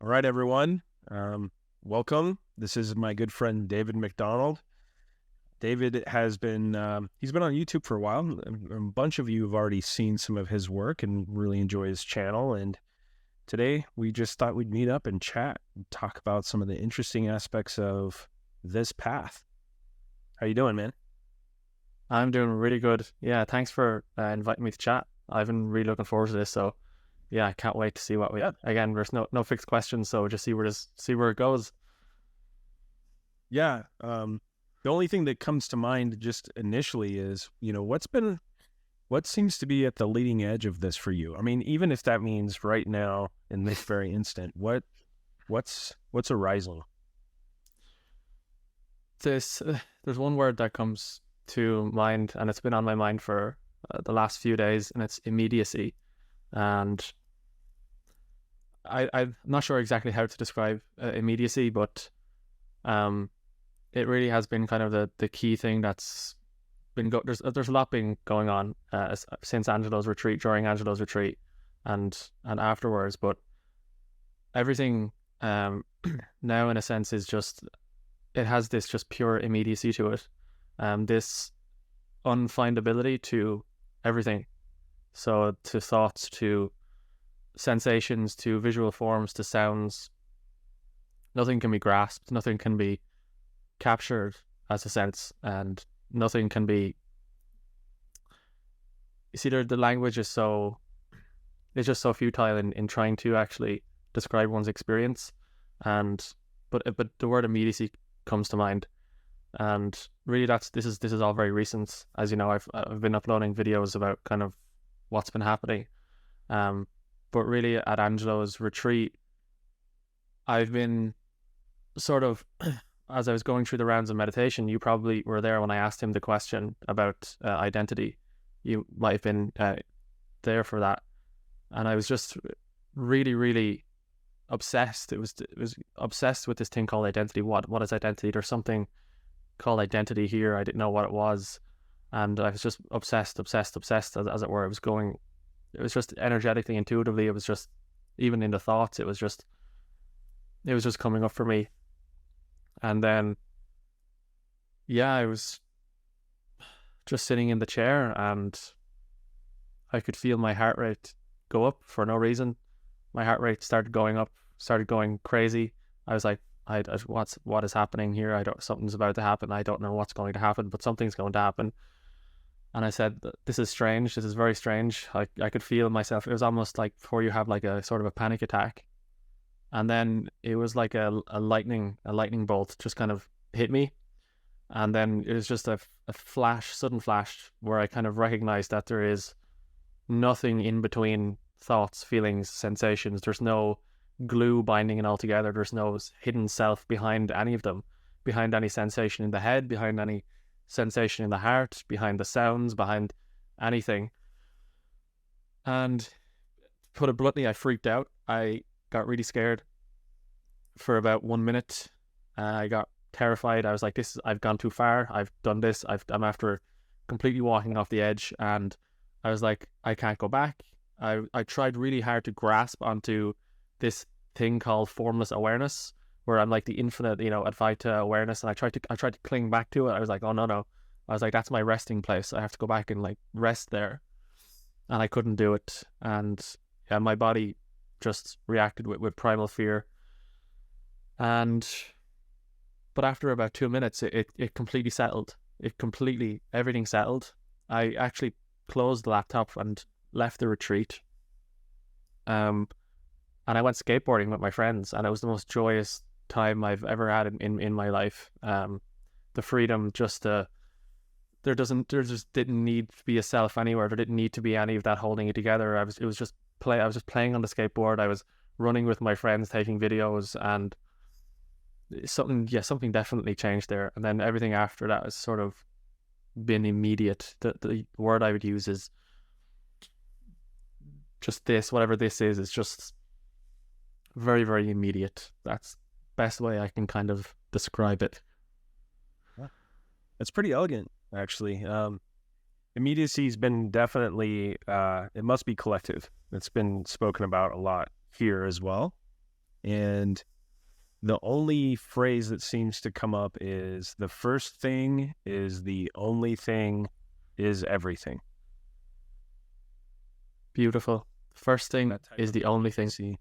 All right, everyone. Welcome. This is my good friend David McDonald. David has been he's been on YouTube for a while. A bunch of you have already seen some of his work and really enjoy his channel. And today we just thought we'd meet up and chat and talk about some of the interesting aspects of this path. How you doing, man? I'm doing really good. Yeah, thanks for inviting me to chat. I've been really looking forward to this. So yeah, I can't wait to see what we. Yeah. Again, there's no fixed questions, so just see where it goes. Yeah. The only thing that comes to mind just initially is, what seems to be at the leading edge of this for you? I mean, even if that means right now in this very instant, what's arising? There's one word that comes to mind, and it's been on my mind for the last few days, and it's immediacy. And I'm not sure exactly how to describe immediacy, but it really has been kind of the key thing that's been there's a lot been going on since Angelo's retreat, during Angelo's retreat, and afterwards. But everything now, in a sense, is just, it has this just pure immediacy to it, this unfindability to everything. So to thoughts, to sensations, to visual forms, to sounds, nothing can be grasped, nothing can be captured as a sense, and nothing can be. You see, the language is it's just so futile in trying to actually describe one's experience, but the word immediacy comes to mind, and really this is all very recent. As you know, I've been uploading videos about kind of what's been happening, but really at Angelo's retreat, I've been sort of, as I was going through the rounds of meditation, you probably were there when I asked him the question about identity. You might have been there for that, and I was just really, really obsessed. It was obsessed with this thing called identity. What is identity? There's something called identity here. I didn't know what it was, and I was just obsessed as it were. It was just energetically, intuitively. It was just, even in the thoughts, it was just coming up for me. And then, yeah, I was just sitting in the chair, and I could feel my heart rate go up for no reason. My heart rate started going up, started going crazy. I was like, what is happening here? Something's about to happen. I don't know what's going to happen, but something's going to happen. And I said, this is strange. This is very strange. I could feel myself. It was almost like before you have like a sort of a panic attack. And then it was like a lightning bolt just kind of hit me. And then it was just a sudden flash, where I kind of recognized that there is nothing in between thoughts, feelings, sensations. There's no glue binding it all together. There's no hidden self behind any of them, behind any sensation in the head, behind any sensation in the heart, behind the sounds, behind anything. And to put it bluntly, I freaked out. I got really scared for about 1 minute. I got terrified. I was like, I've gone too far. I've done this. I'm after completely walking off the edge. And I was like, I can't go back. I tried really hard to grasp onto this thing called formless awareness, where I'm like the infinite, Advaita awareness. And I tried to cling back to it. I was like, oh, no. I was like, that's my resting place. I have to go back and like rest there. And I couldn't do it. And yeah, my body just reacted with primal fear. But after about 2 minutes, it completely settled. Everything settled. I actually closed the laptop and left the retreat. And I went skateboarding with my friends, and it was the most joyous time I've ever had in my life. The freedom there just didn't need to be a self anywhere. There didn't need to be any of that holding it together. I was just playing on the skateboard. I was running with my friends, taking videos, and something definitely changed there. And then everything after that has sort of been immediate. The word I would use is just this, whatever this is just very, very immediate. That's the best way I can kind of describe it. It's pretty elegant, actually. Immediacy has been definitely, it must be collective. It's been spoken about a lot here as well. And the only phrase that seems to come up is the first thing is the only thing is everything. Beautiful. First thing is the only thing.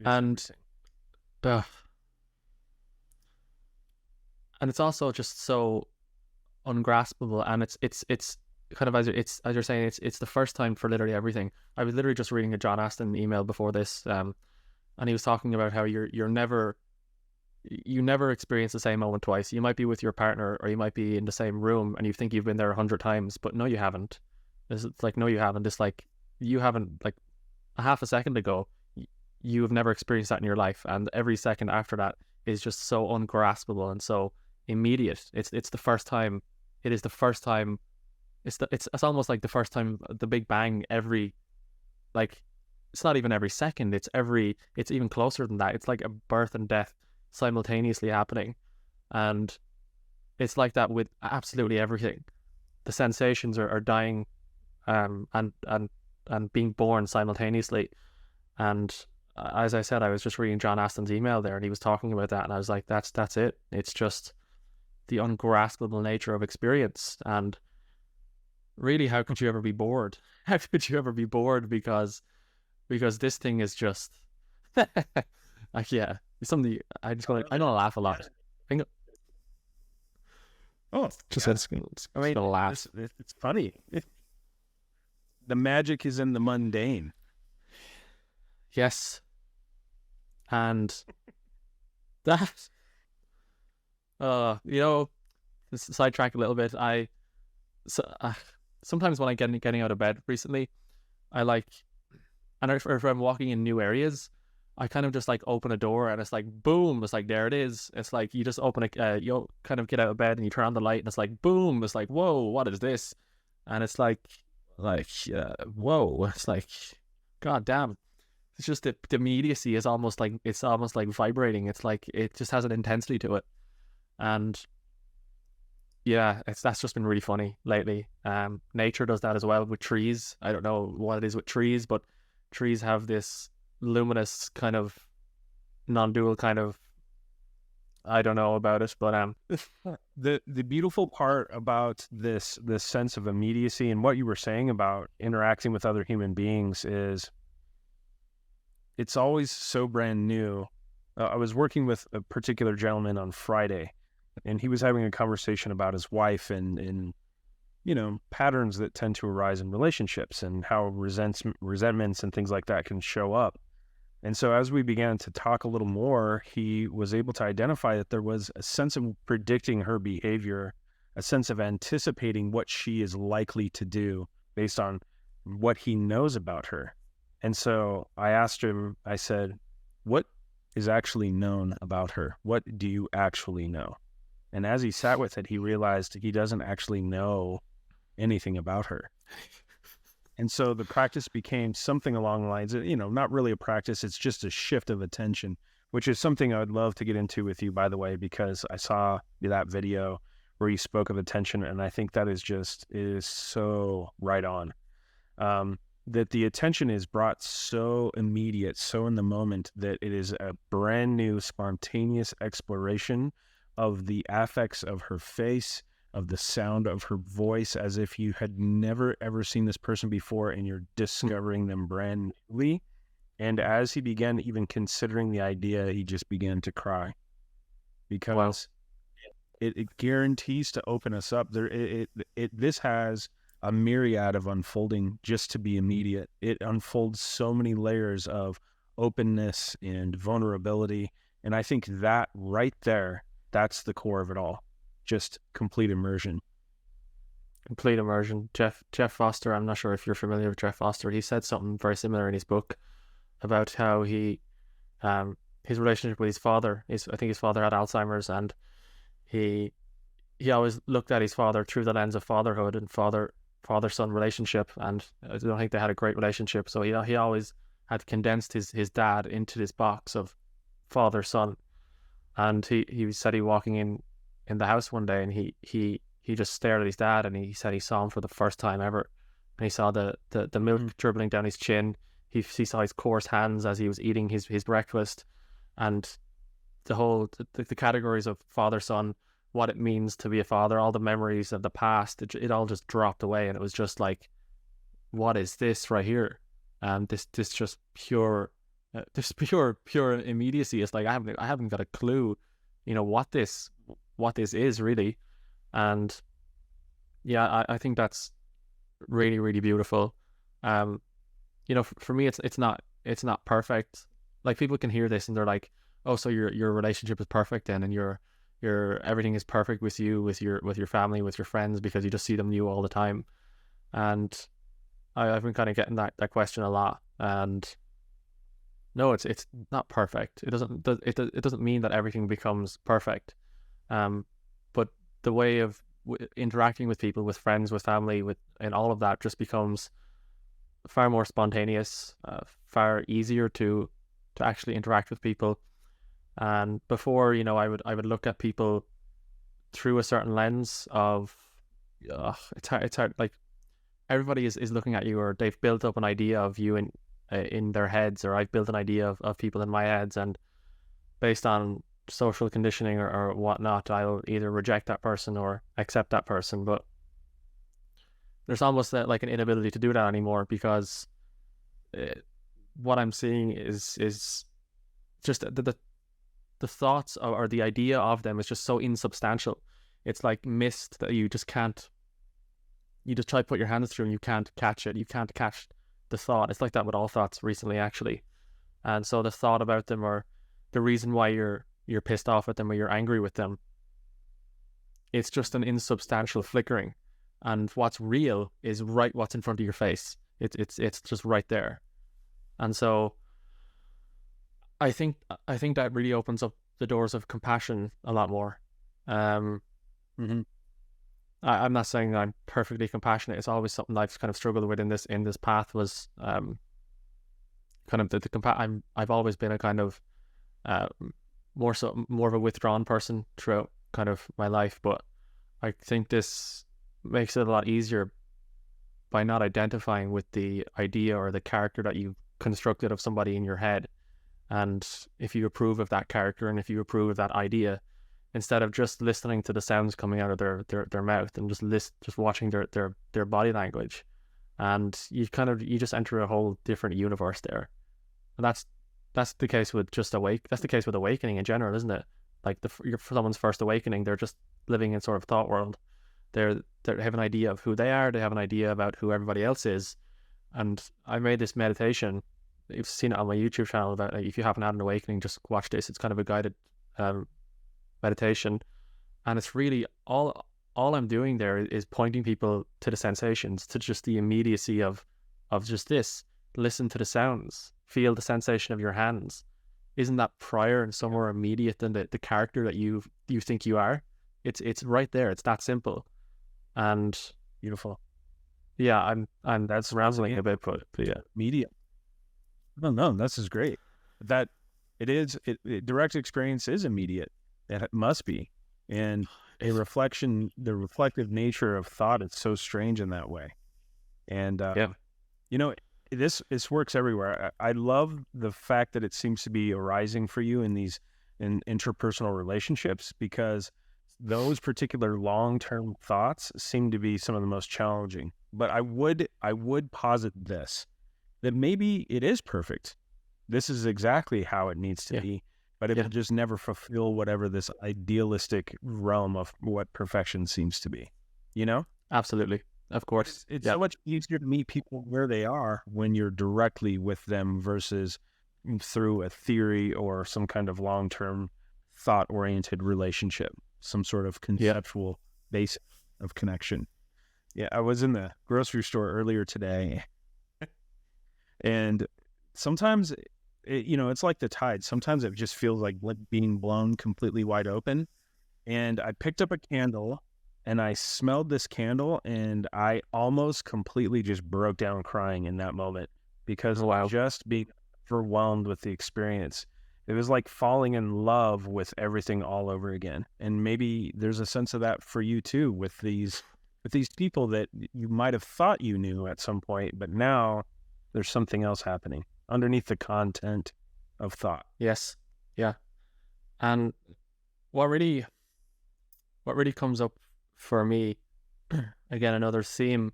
And and it's also just so ungraspable, and it's kind of, as you're saying, it's the first time for literally everything. I was literally just reading a John Aston email before this, and he was talking about how you never experience the same moment twice. You might be with your partner, or you might be in the same room, and you think you've been there 100 times, but no, you haven't. It's like, no, you haven't. It's like you haven't, like a half a second ago, you have never experienced that in your life, and every second after that is just so ungraspable and so immediate. It's the first time. It is the first time. It's almost like the first time, the Big Bang. Like, it's not even every second. It's even closer than that. It's like a birth and death simultaneously happening, and it's like that with absolutely everything. The sensations are dying, and being born simultaneously. And as I said, I was just reading John Aston's email there, and he was talking about that, and I was like, that's it. It's just the ungraspable nature of experience. And really, how could you ever be bored? How could you ever be bored? Because this thing is just like, yeah, it's something I don't laugh a lot. Gonna laugh. It's funny. The magic is in the mundane. Yes. And that, sidetrack a little bit. Sometimes when I'm getting out of bed recently, and if I'm walking in new areas, I kind of just like open a door, and it's like, boom, it's like, there it is. It's like, you just open you kind of get out of bed and you turn on the light, and it's like, boom, it's like, whoa, what is this? And it's like, whoa, it's like, god damn. It's just the immediacy is almost like vibrating. It's like, it just has an intensity to it. And yeah, that's just been really funny lately. Nature does that as well with trees. I don't know what it is with trees, but trees have this luminous kind of non-dual kind of, I don't know about it, but the beautiful part about this sense of immediacy and what you were saying about interacting with other human beings is it's always so brand new. I was working with a particular gentleman on Friday, and he was having a conversation about his wife and patterns that tend to arise in relationships and how resentments and things like that can show up. And so as we began to talk a little more, he was able to identify that there was a sense of predicting her behavior, a sense of anticipating what she is likely to do based on what he knows about her. And so I asked him, I said, what is actually known about her? What do you actually know? And as he sat with it, he realized he doesn't actually know anything about her. And so the practice became something along the lines of, not really a practice, it's just a shift of attention, which is something I would love to get into with you, by the way, because I saw that video where you spoke of attention, and I think that is so right on. That the attention is brought so immediate, so in the moment, that it is a brand new spontaneous exploration of the affects of her face, of the sound of her voice, as if you had never ever seen this person before, and you're discovering them brand newly. And as he began even considering the idea, he just began to cry, because it guarantees to open us up. This has a myriad of unfolding just to be immediate. It unfolds so many layers of openness and vulnerability. And I think that right there, that's the core of it all. Just complete immersion. Complete immersion. Jeff Foster, I'm not sure if you're familiar with Jeff Foster. He said something very similar in his book about how he, his relationship with his father, I think his father had Alzheimer's, and he always looked at his father through the lens of fatherhood and father-son relationship, and I don't think they had a great relationship. So he always had condensed his dad into this box of father-son. And he said he walking in the house one day, and he just stared at his dad, and he said he saw him for the first time ever, and he saw the milk dribbling down his chin. he saw his coarse hands as he was eating his breakfast, and the categories of father son, what it means to be a father, all the memories of the past, it all just dropped away, and it was just like, what is this right here? This just pure, pure immediacy. It's like I haven't got a clue, what this is really. And yeah, I think that's really, really beautiful. For me, it's not perfect. Like, people can hear this and they're like, oh, so your relationship is perfect then, and your everything is perfect with you, with your family, with your friends, because you just see them new all the time. And I've been kind of getting that question a lot. And no, it's not perfect. It doesn't mean that everything becomes perfect. But the way of interacting with people, with friends, with family, and all of that just becomes far more spontaneous, far easier to actually interact with people. And before, I would look at people through a certain lens of, it's hard. Like, everybody is looking at you, or they've built up an idea of you in their heads, or I've built an idea of people in my heads, and based on social conditioning or whatnot, I'll either reject that person or accept that person. But there's almost like an inability to do that anymore, because what I'm seeing is just the thoughts or the idea of them is just so insubstantial. It's like mist that you just can't. You just try to put your hands through and you can't catch it. You can't catch the thought. It's like that with all thoughts recently, actually. And so the thought about them, or the reason why you're pissed off at them or you're angry with them, it's just an insubstantial flickering. And what's real is what's in front of your face. It's just right there. And so I think that really opens up the doors of compassion a lot more. Mm-hmm. I'm not saying I'm perfectly compassionate. It's always something I've kind of struggled with in this path, was kind of I've always been a kind of more of a withdrawn person throughout kind of my life, but I think this makes it a lot easier by not identifying with the idea or the character that you've constructed of somebody in your head. And if you approve of that character, and if you approve of that idea, instead of just listening to the sounds coming out of their mouth, and just watching their body language, and you just enter a whole different universe there. And that's the case with that's the case with awakening in general, isn't it? Like, for someone's first awakening, they're just living in sort of thought world. They have an idea of who they are. They have an idea about who everybody else is. And I made this meditation. You've seen it on my YouTube channel. About, if you haven't had an awakening, just watch this. It's kind of a guided meditation, and it's really all I'm doing there is pointing people to the sensations, to just the immediacy of just this. Listen to the sounds, feel the sensation of your hands. Isn't that prior and somewhere immediate than the character that you think you are? It's right there. It's that simple. And Beautiful. yeah, I'm that's rambling a bit, but yeah, Media. No, this is great. That direct experience is immediate. It must be. And the reflective nature of thought is so strange in that way. And, this works everywhere. I love the fact that it seems to be arising for you in interpersonal relationships, because those particular long-term thoughts seem to be some of the most challenging. But I would posit this, that maybe it is perfect. This is exactly how it needs to be, but it will just never fulfill whatever this idealistic realm of what perfection seems to be, Absolutely. Of course. It's so much easier to meet people where they are when you're directly with them versus through a theory or some kind of long-term thought-oriented relationship, some sort of conceptual base of connection. Yeah, I was in the grocery store earlier today, and sometimes, it's like the tide. Sometimes it just feels like being blown completely wide open. And I picked up a candle, and I smelled this candle, and I almost completely just broke down crying in that moment, because just being overwhelmed with the experience. It was like falling in love with everything all over again. And maybe there's a sense of that for you too, with these people that you might have thought you knew at some point, but now There's something else happening underneath the content of thought. Yes. Yeah. And what really comes up for me, again, another theme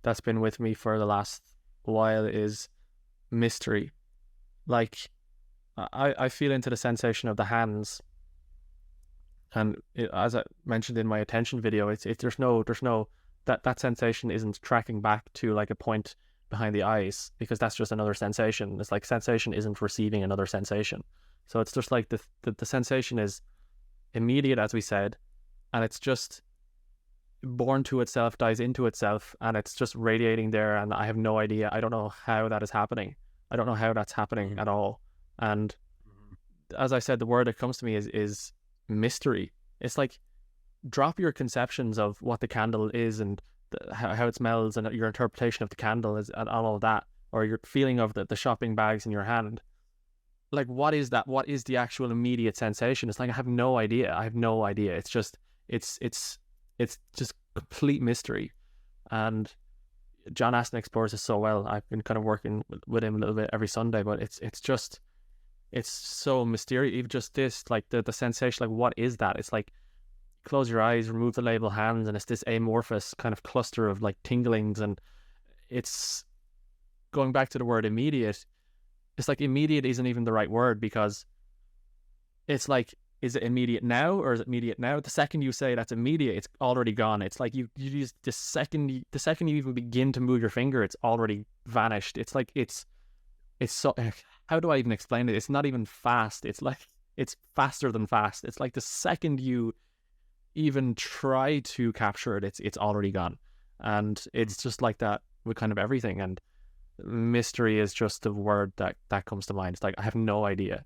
that's been with me for the last while is mystery. Like, I feel into the sensation of the hands, and as I mentioned in my attention video, there's no that sensation isn't tracking back to like a point behind the eyes, because that's just another sensation. It's like sensation isn't receiving another sensation, so it's just like the sensation is immediate, as we said, and it's just born to itself, dies into itself, and it's just radiating there, and I have no idea. I don't know how that is happening. I don't know how that's happening at all. And as I said, the word that comes to me is mystery. It's like, drop your conceptions of what the candle is and how it smells and your interpretation of the candle is and all of that, or your feeling of the shopping bags in your hand. Like, what is that? What is the actual immediate sensation? It's like, I have no idea. It's just complete mystery. And John Aston explores this so well. I've been kind of working with him a little bit every Sunday, but it's so mysterious. Even just this, like the sensation, like, what is that? It's like, close your eyes, remove the label hands, and it's this amorphous kind of cluster of like tinglings. And it's going back to the word immediate. It's like, immediate isn't even the right word, because it's like, is it immediate now or is it immediate now? The second you say that's immediate, it's already gone. It's like you just the second you even begin to move your finger, it's already vanished. It's like it's so, how do I even explain it? It's not even fast. It's like, it's faster than fast. It's like the second you even try to capture it, it's already gone. And it's just like that with kind of everything. And mystery is just the word that comes to mind. It's like, I have no idea.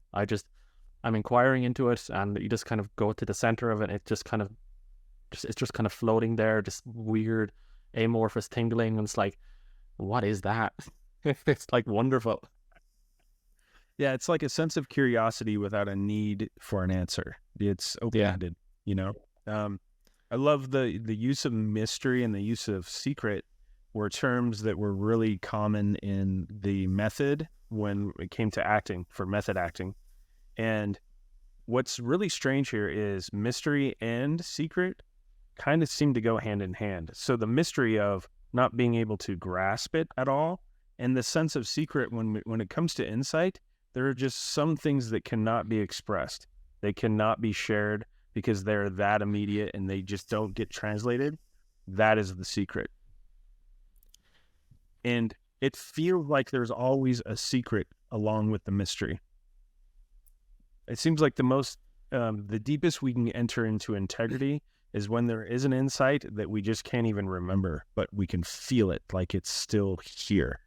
I'm inquiring into it, and you just kind of go to the center of it. It's just kind of floating there, this weird amorphous tingling. And it's like, what is that? It's like wonderful. Yeah, it's like a sense of curiosity without a need for an answer. It's open-ended, you know? I love the use of mystery and the use of secret were terms that were really common in the method when it came to acting, for method acting. And what's really strange here is mystery and secret kind of seem to go hand in hand. So the mystery of not being able to grasp it at all, and the sense of secret when it comes to insight, there are just some things that cannot be expressed. They cannot be shared because they're that immediate and they just don't get translated. That is the secret. And it feels like there's always a secret along with the mystery. It seems like the deepest we can enter into integrity is when there is an insight that we just can't even remember, but we can feel it like it's still here.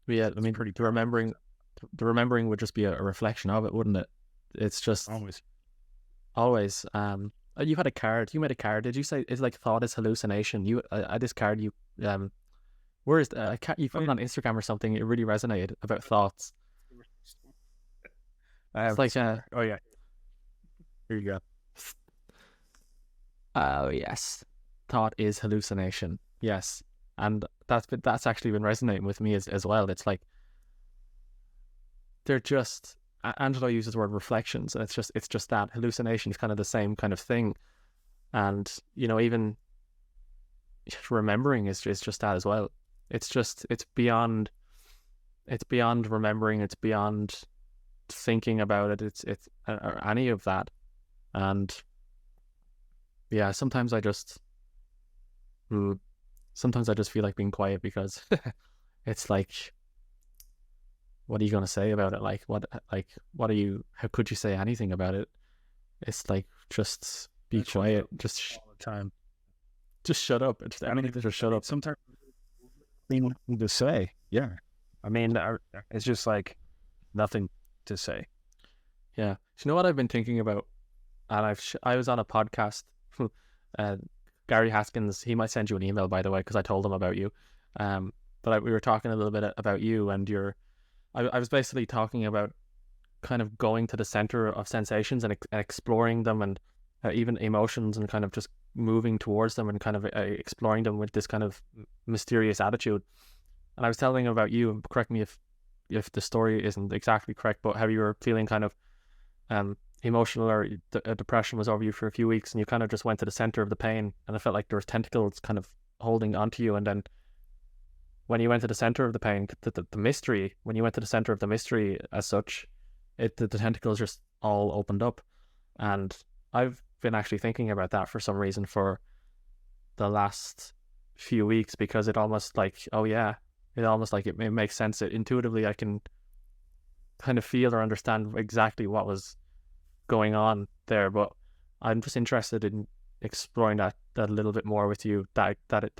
Yeah, I mean, the remembering would just be a reflection of it, wouldn't it? It's just always. You had a card. You made a card. Did you say it's like thought is hallucination? This card you where is you put it on Instagram or something? It really resonated about thoughts. It's like oh yeah, here you go. Oh yes, thought is hallucination. Yes, and that's actually been resonating with me as well. It's like they're just. Angelo uses the word reflections, and it's just that hallucination is kind of the same kind of thing. And even remembering is just that as well. It's beyond remembering. It's beyond thinking about it. It's or any of that. And yeah, sometimes I just feel like being quiet, because it's like, what are you going to say about it? How could you say anything about it? It's like, just be quiet. Just all the time. Just shut up. Just shut up. Sometimes nothing to say. Yeah. I mean, it's just like nothing to say. Yeah. Do you know what I've been thinking about? And I was on a podcast. Gary Haskins, he might send you an email, by the way, because I told him about you. But we were talking a little bit about you and your. I was basically talking about kind of going to the center of sensations and exploring them, and even emotions, and kind of just moving towards them and kind of exploring them with this kind of mysterious attitude. And I was telling him about you, and correct me if the story isn't exactly correct, but how you were feeling kind of emotional, or depression was over you for a few weeks, and you kind of just went to the center of the pain, and it felt like there was tentacles kind of holding onto you. And then when you went to the center of the pain, the mystery, when you went to the center of the mystery as such, the tentacles just all opened up. And I've been actually thinking about that for some reason for the last few weeks, because it almost like, oh yeah, it almost like it makes sense. Intuitively, I can kind of feel or understand exactly what was going on there. But I'm just interested in exploring that a little bit more with you, that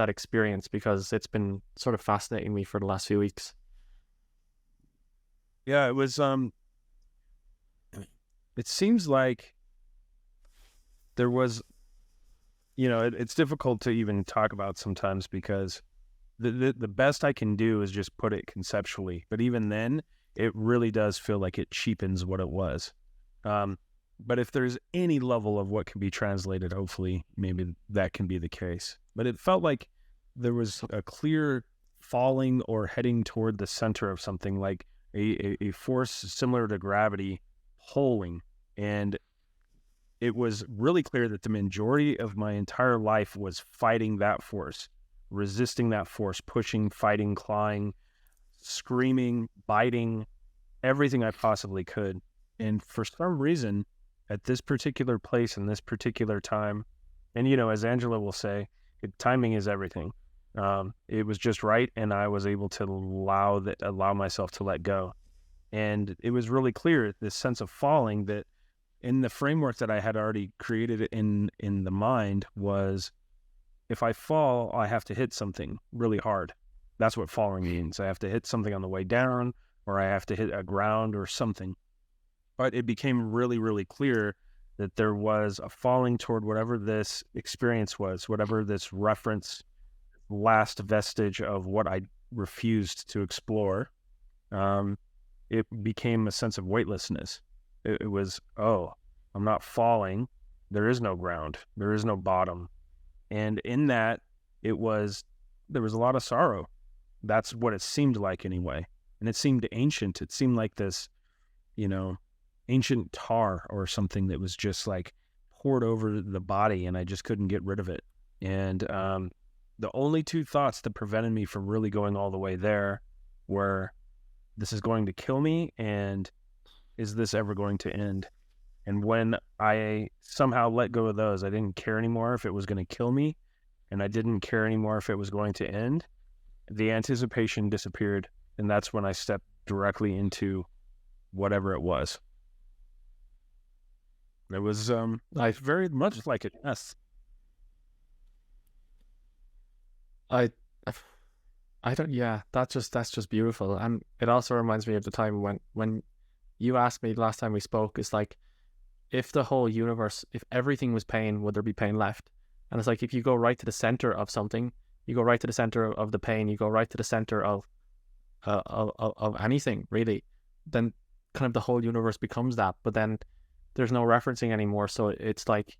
experience, because it's been sort of fascinating me for the last few weeks. Yeah, it was it seems like there was, it's difficult to even talk about sometimes, because the best I can do is just put it conceptually, but even then it really does feel like it cheapens what it was. But if there's any level of what can be translated, hopefully maybe that can be the case. But it felt like there was a clear falling or heading toward the center of something, like a force similar to gravity pulling. And it was really clear that the majority of my entire life was fighting that force, resisting that force, pushing, fighting, clawing, screaming, biting, everything I possibly could. And for some reason, at this particular place and this particular time, and as Angelo will say, timing is everything. It was just right, and I was able to allow myself to let go. And it was really clear, this sense of falling, that in the framework that I had already created in the mind was, if I fall, I have to hit something really hard. That's what falling means. I have to hit something on the way down, or I have to hit a ground or something. But it became really, really clear that there was a falling toward whatever this experience was, whatever this reference, last vestige of what I refused to explore. It became a sense of weightlessness. It was, oh, I'm not falling. There is no ground. There is no bottom. And in that, there was a lot of sorrow. That's what it seemed like anyway. And it seemed ancient. It seemed like this, ancient tar or something that was just like poured over the body, and I just couldn't get rid of it. And the only two thoughts that prevented me from really going all the way there were, this is going to kill me, and is this ever going to end? And when I somehow let go of those, I didn't care anymore if it was going to kill me, and I didn't care anymore if it was going to end. The anticipation disappeared, and that's when I stepped directly into whatever it was. It was very much like it. Yes. I don't. Yeah, that's just beautiful, and it also reminds me of the time when you asked me last time we spoke. It's like, if the whole universe, if everything was pain, would there be pain left? And it's like, if you go right to the center of something, you go right to the center of the pain, you go right to the center of anything really, then kind of the whole universe becomes that. But then there's no referencing anymore, so it's like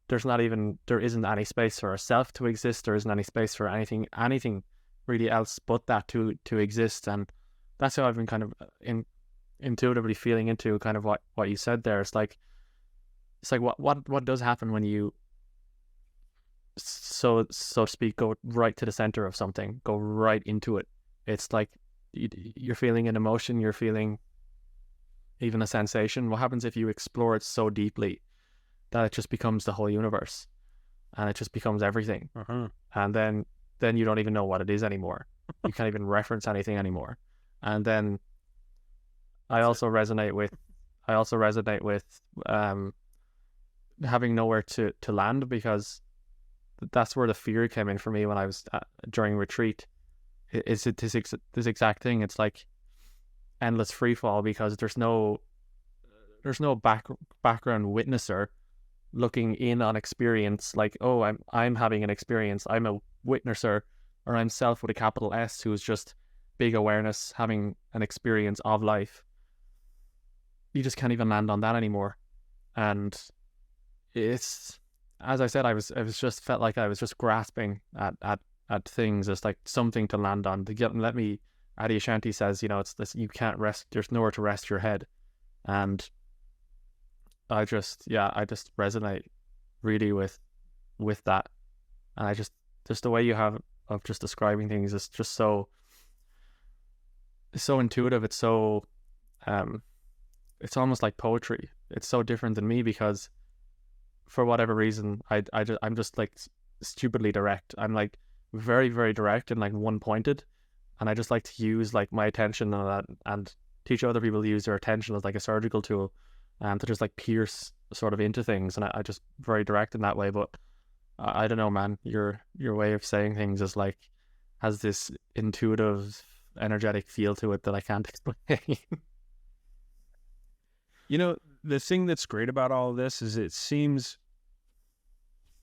there isn't any space for a self to exist. There isn't any space for anything really else but that to exist. And that's how I've been kind of intuitively feeling into kind of what you said there. It's like what does happen when you, so to speak, go right to the center of something, go right into it. It's like you're feeling an emotion, you're feeling even a sensation. What happens if you explore it so deeply that it just becomes the whole universe, and it just becomes everything? And then you don't even know what it is anymore. You can't even reference anything anymore. And then I also resonate with having nowhere to land, because that's where the fear came in for me when I was during retreat. Is it this exact thing? It's like endless free fall, because there's no background witnesser looking in on experience, like, oh, I'm having an experience, I'm a witnesser, or I'm self with a capital S, who's just big awareness having an experience of life. You just can't even land on that anymore. And it's, as I said, I was just felt like I was just grasping at things as like something to land on. Adyashanti says, you know, it's this, you can't rest, there's nowhere to rest your head. And I just resonate really with that. And just the way you have of just describing things is just so intuitive. It's so it's almost like poetry. It's so different than me because for whatever reason I'm just like stupidly direct. I'm like very, very direct and like one pointed, and I just like to use like my attention on that and teach other people to use their attention as like a surgical tool, to just like pierce sort of into things. And I just very direct in that way. But I don't know, man, your way of saying things is like has this intuitive, energetic feel to it that I can't explain. You know, the thing that's great about all of this is it seems,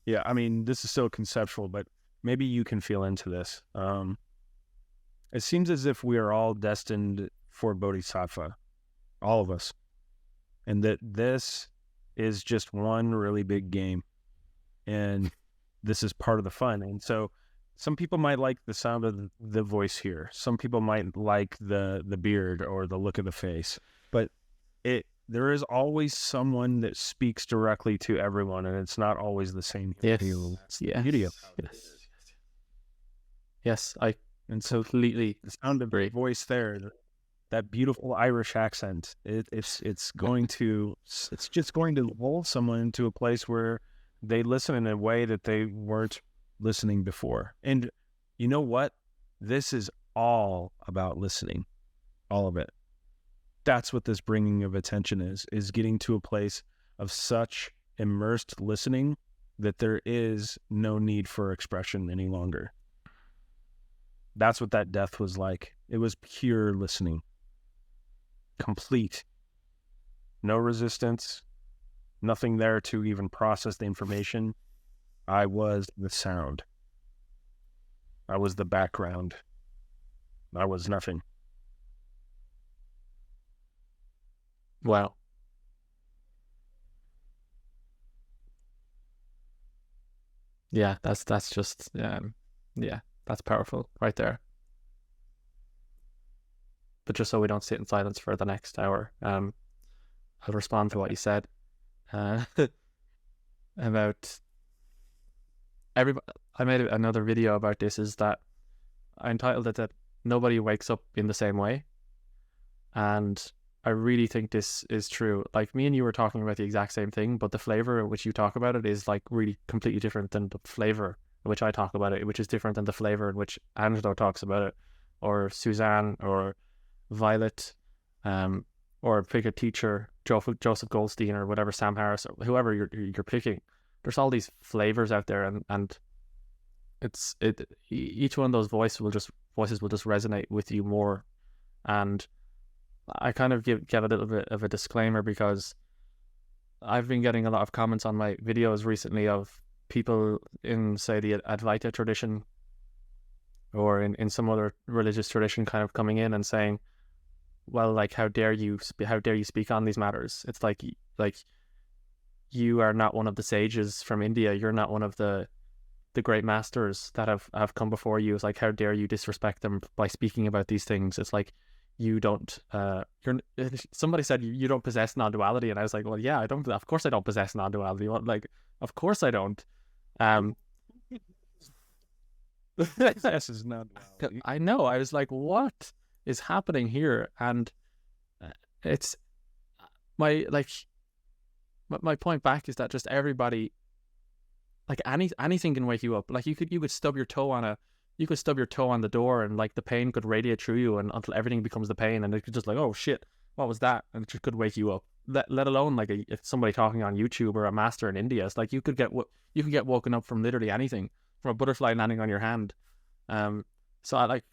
yeah, I mean, this is so conceptual, but maybe you can feel into this. It seems as if we are all destined for bodhisattva, all of us, and that this is just one really big game, and this is part of the fun. And so some people might like the sound of the voice here. Some people might like the beard or the look of the face, but there is always someone that speaks directly to everyone, and it's not always the same people. That's the beauty of it. Yes, I completely the sound of the voice there, that beautiful Irish accent, it's just going to lull someone into a place where they listen in a way that they weren't listening before. And you know what? This is all about listening, all of it. That's what this bringing of attention is getting to a place of such immersed listening that there is no need for expression any longer. That's what that death was like. It was pure listening. Complete. No resistance. Nothing there to even process the information. I was the sound. I was the background. I was nothing. Wow. Yeah, that's just yeah, that's powerful right there. But just so we don't sit in silence for the next hour, I'll respond to what you said about everybody. I made another video about this. Is that I entitled it that nobody wakes up in the same way, and I really think this is true. Like me and you were talking about the exact same thing, but the flavor in which you talk about it is like really completely different than the flavor in which I talk about it, which is different than the flavor in which Angelo talks about it, or Suzanne, or Violet, or pick a teacher, Joseph Goldstein, or whatever, Sam Harris, or whoever you're picking. There's all these flavors out there, and each one of those voices will just resonate with you more. And I kind of give a little bit of a disclaimer because I've been getting a lot of comments on my videos recently of people in, say, the Advaita tradition or in some other religious tradition kind of coming in and saying, well, like, how dare you speak on these matters? It's like you are not one of the sages from India. You're not one of the great masters that have come before you. It's like, how dare you disrespect them by speaking about these things? It's like, you don't somebody said you don't possess non-duality, and I was like, well, yeah, of course I don't possess non-duality. Like, of course I don't. This is non-duality. I know. I was like, what is happening here? And it's my point back is that just everybody, like, anything can wake you up. Like, you could stub your toe on the door, and like the pain could radiate through you, and until everything becomes the pain, and it could just like, oh shit, what was that? And it just could wake you up. Let alone like if somebody talking on YouTube or a master in India. It's like you could get woken up from literally anything, from a butterfly landing on your hand. So I like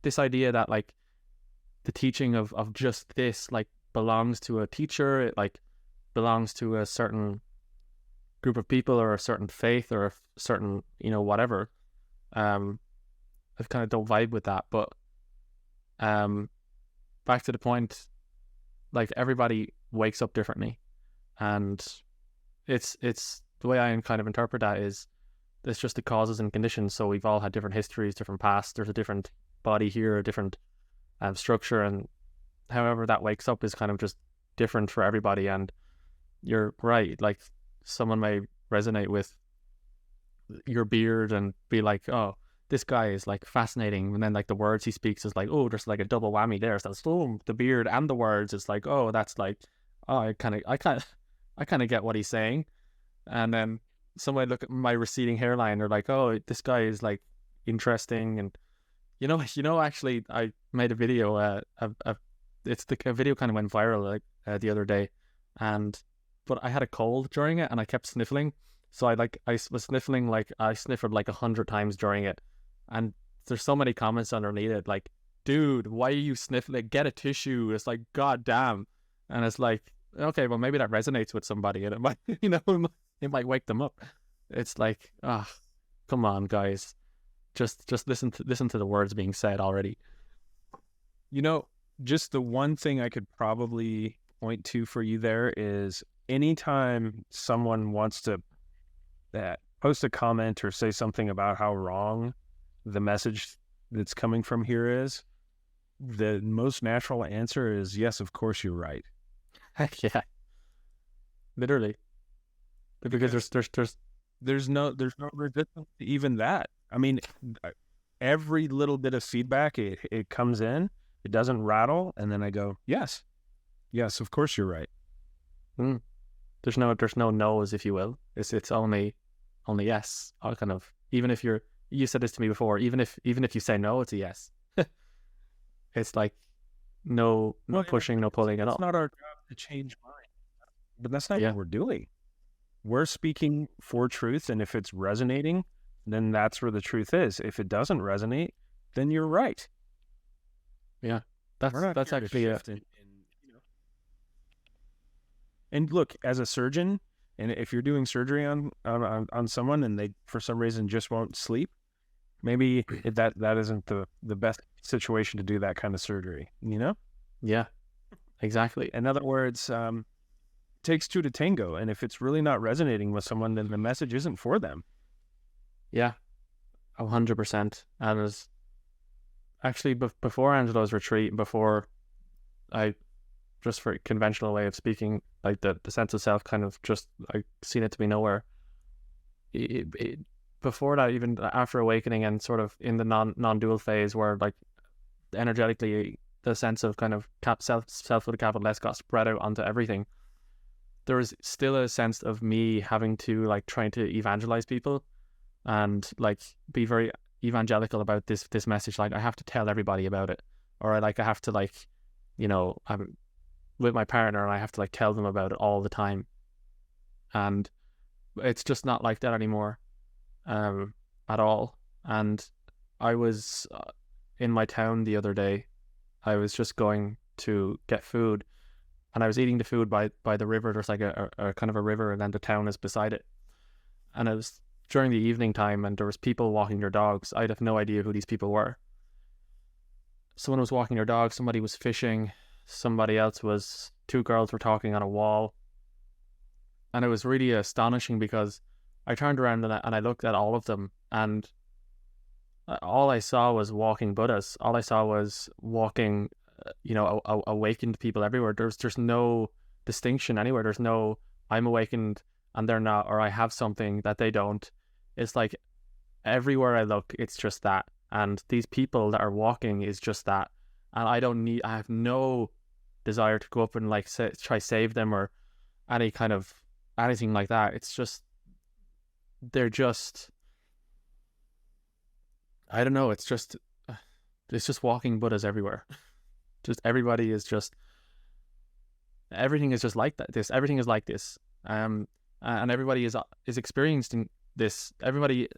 this idea that like the teaching of just this like belongs to a teacher. It like belongs to a certain group of people or a certain faith or a certain, whatever. I kind of don't vibe with that, but back to the point, like, everybody wakes up differently, and it's the way I kind of interpret that is it's just the causes and conditions. So we've all had different histories, different pasts. There's a different body here, a different structure, and however that wakes up is kind of just different for everybody. And you're right, like someone may resonate with your beard and be like, oh, this guy is like fascinating, and then like the words he speaks is like, oh, there's like a double whammy there. So it's, oh, the beard and the words, it's like, oh, that's like, oh, I kind of get what he's saying. And then somebody look at my receding hairline, they're like, oh, this guy is like interesting. And actually I made a video, a video kind of went viral like the other day, but I had a cold during it and I kept sniffling. So I was sniffling, like I sniffled like 100 times during it. And there's so many comments underneath it, like, dude, why are you sniffling? Get a tissue. It's like, God damn. And it's like, okay, well, maybe that resonates with somebody and it might, it might wake them up. It's like, come on, guys. Just listen to the words being said already. Just the one thing I could probably point to for you there is anytime someone wants to post a comment or say something about how wrong the message that's coming from here is, the most natural answer is, yes, of course you're right. Heck yeah. Literally. Because there's no resistance to even that. I mean, every little bit of feedback, it comes in, it doesn't rattle, and then I go, yes, of course you're right. There's no no's, if you will. It's only yes. I'll kind of, even if you said this to me before, even if you say no, it's a yes. It's like no pushing, no pulling at all. It's not our job to change minds, but that's not what we're doing. We're speaking for truth, and if it's resonating, then that's where the truth is. If it doesn't resonate, then you're right. Yeah, that's actually it. And look, as a surgeon, and if you're doing surgery on someone and they for some reason just won't sleep, maybe that isn't the best situation to do that kind of surgery. Yeah, exactly. In other words, takes two to tango, and if it's really not resonating with someone, then the message isn't for them. Yeah, 100%. And it was actually before Angelo's retreat, before I, just for conventional way of speaking, like the sense of self kind of just, I seen it to be nowhere. Before that, even after awakening and sort of in the non-dual phase, where like energetically the sense of kind of self with a capital S got spread out onto everything, there was still a sense of me having to like trying to evangelize people and like be very evangelical about this message. Like I have to tell everybody about it, or I have to like, I'm with my partner and I have to like tell them about it all the time. And it's just not like that anymore, at all. And I was in my town the other day. I was just going to get food, and I was eating the food by the river. There's like a kind of a river, and then the town is beside it. And it was during the evening time, and there was people walking their dogs. I'd have no idea who these people were. Someone was walking their dog, somebody was fishing, two girls were talking on a wall. And it was really astonishing because I turned around and I looked at all of them, and all I saw was walking Buddhas. All I saw was walking, awakened people everywhere. There's no distinction anywhere. There's no, I'm awakened and they're not, or I have something that they don't. It's like everywhere I look, it's just that. And these people that are walking is just that. And I have no desire to go up and like try save them or anything like that. It's just, they're just, I don't know. It's just walking Buddhas everywhere. Just everybody is just, everything is just like that. Everything is like this. And everybody is experiencing this. Everybody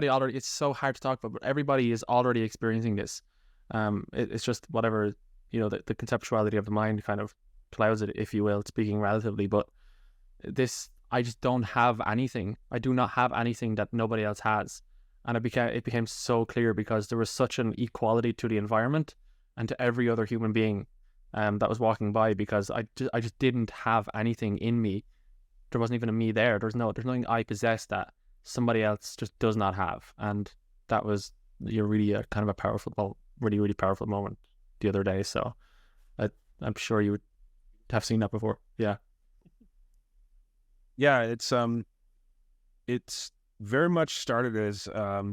already, it's so hard to talk about, but everybody is already experiencing this. It's just whatever, the conceptuality of the mind kind of clouds it, if you will, speaking relatively. But this, I just don't have anything. I do not have anything that nobody else has. And it became so clear because there was such an equality to the environment and to every other human being that was walking by, because I just didn't have anything in me there wasn't even a me there. There's nothing I possess that somebody else just does not have. And that was really a kind of a powerful, really, really powerful moment the other day. So I'm sure you would have seen that before. Yeah. Yeah, it's very much started as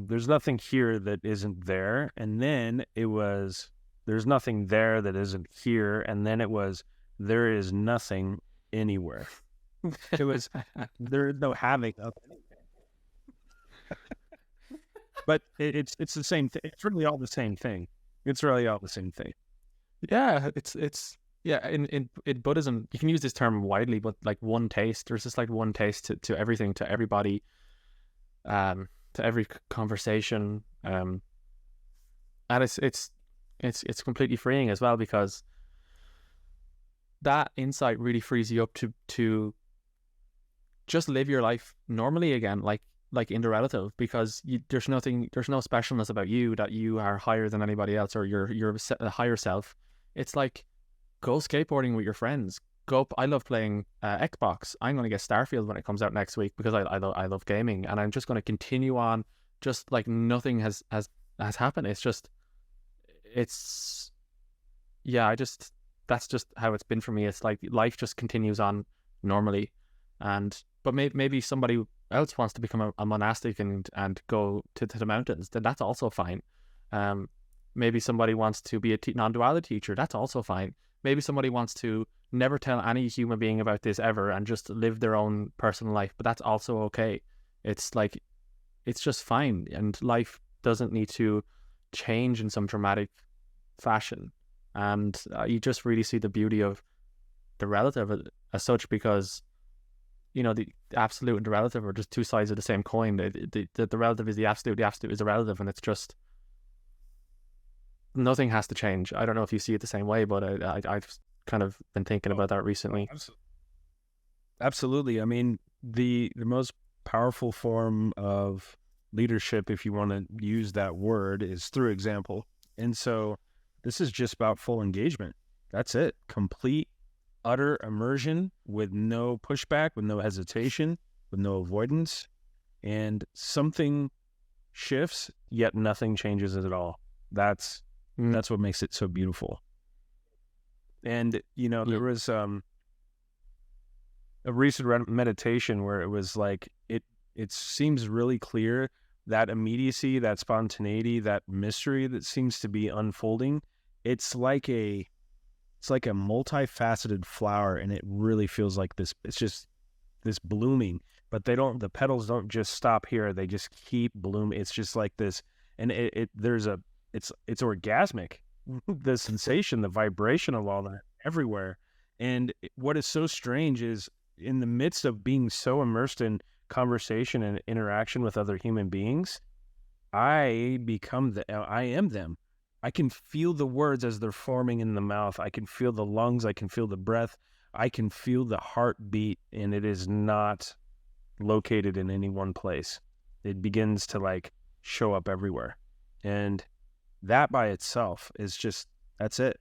there's nothing here that isn't there, and then it was there's nothing there that isn't here, and then it was there is nothing anywhere. It was there is no having of anything. But it's the same thing. It's really all the same thing. It's really all the same thing. Yeah, it's yeah. In Buddhism, you can use this term widely, but like one taste. There's just like one taste to everything, to everybody, to every conversation, and it's completely freeing as well, because that insight really frees you up to just live your life normally again, like in the relative, because there's no specialness about you, that you are higher than anybody else, or you're a higher self. It's like, go skateboarding with your friends. I love playing Xbox. I'm going to get Starfield when it comes out next week, because I love gaming, and I'm just going to continue on just like nothing has happened. That's just how it's been for me. It's like life just continues on normally, but maybe somebody else wants to become a monastic and go to the mountains, then that's also fine. Maybe somebody wants to be a non-duality teacher, that's also fine. Maybe somebody wants to never tell any human being about this ever and just live their own personal life, but that's also okay. It's like, it's just fine, and life doesn't need to change in some dramatic fashion. And you just really see the beauty of the relative as such, because the absolute and the relative are just two sides of the same coin. The relative is the absolute is the relative, and it's just nothing has to change. I don't know if you see it the same way, but I've kind of been thinking about that recently. Absolutely. I mean, the most powerful form of leadership, if you want to use that word, is through example. And so this is just about full engagement. That's it. Complete, utter immersion with no pushback, with no hesitation, with no avoidance. And something shifts, yet nothing changes at all. That's what makes it so beautiful. And, there was a recent meditation where it was like, it seems really clear that immediacy, that spontaneity, that mystery that seems to be unfolding. It's like a multifaceted flower, and it really feels like this. It's just this blooming, but the petals don't just stop here. They just keep blooming. It's just like this, and it's orgasmic. The sensation, the vibration of all that everywhere. And what is so strange is, in the midst of being so immersed in conversation and interaction with other human beings, I am them. I can feel the words as they're forming in the mouth. I can feel the lungs. I can feel the breath. I can feel the heartbeat, and it is not located in any one place. It begins to show up everywhere. And that by itself is just, that's it.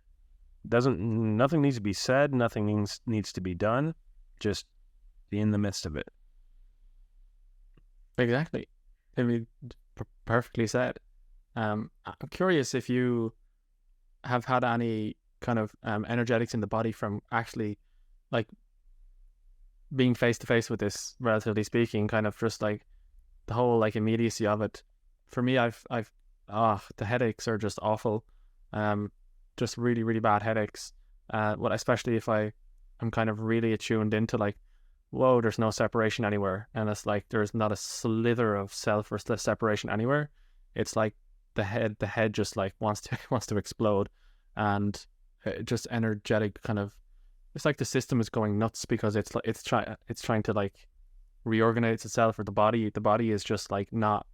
Nothing needs to be said. Nothing needs to be done. Just be in the midst of it. Exactly. I mean, perfectly said. I'm curious if you have had any kind of energetics in the body from actually being face to face with this, relatively speaking, kind of just the whole immediacy of it. For me, the headaches are just awful. Just really, really bad headaches. Especially if I'm kind of really attuned into whoa, there's no separation anywhere, and it's there's not a slither of self or separation anywhere. It's the head just wants to explode, and just energetic kind of. It's the system is going nuts, because it's trying to reorganize itself, or the body is just not.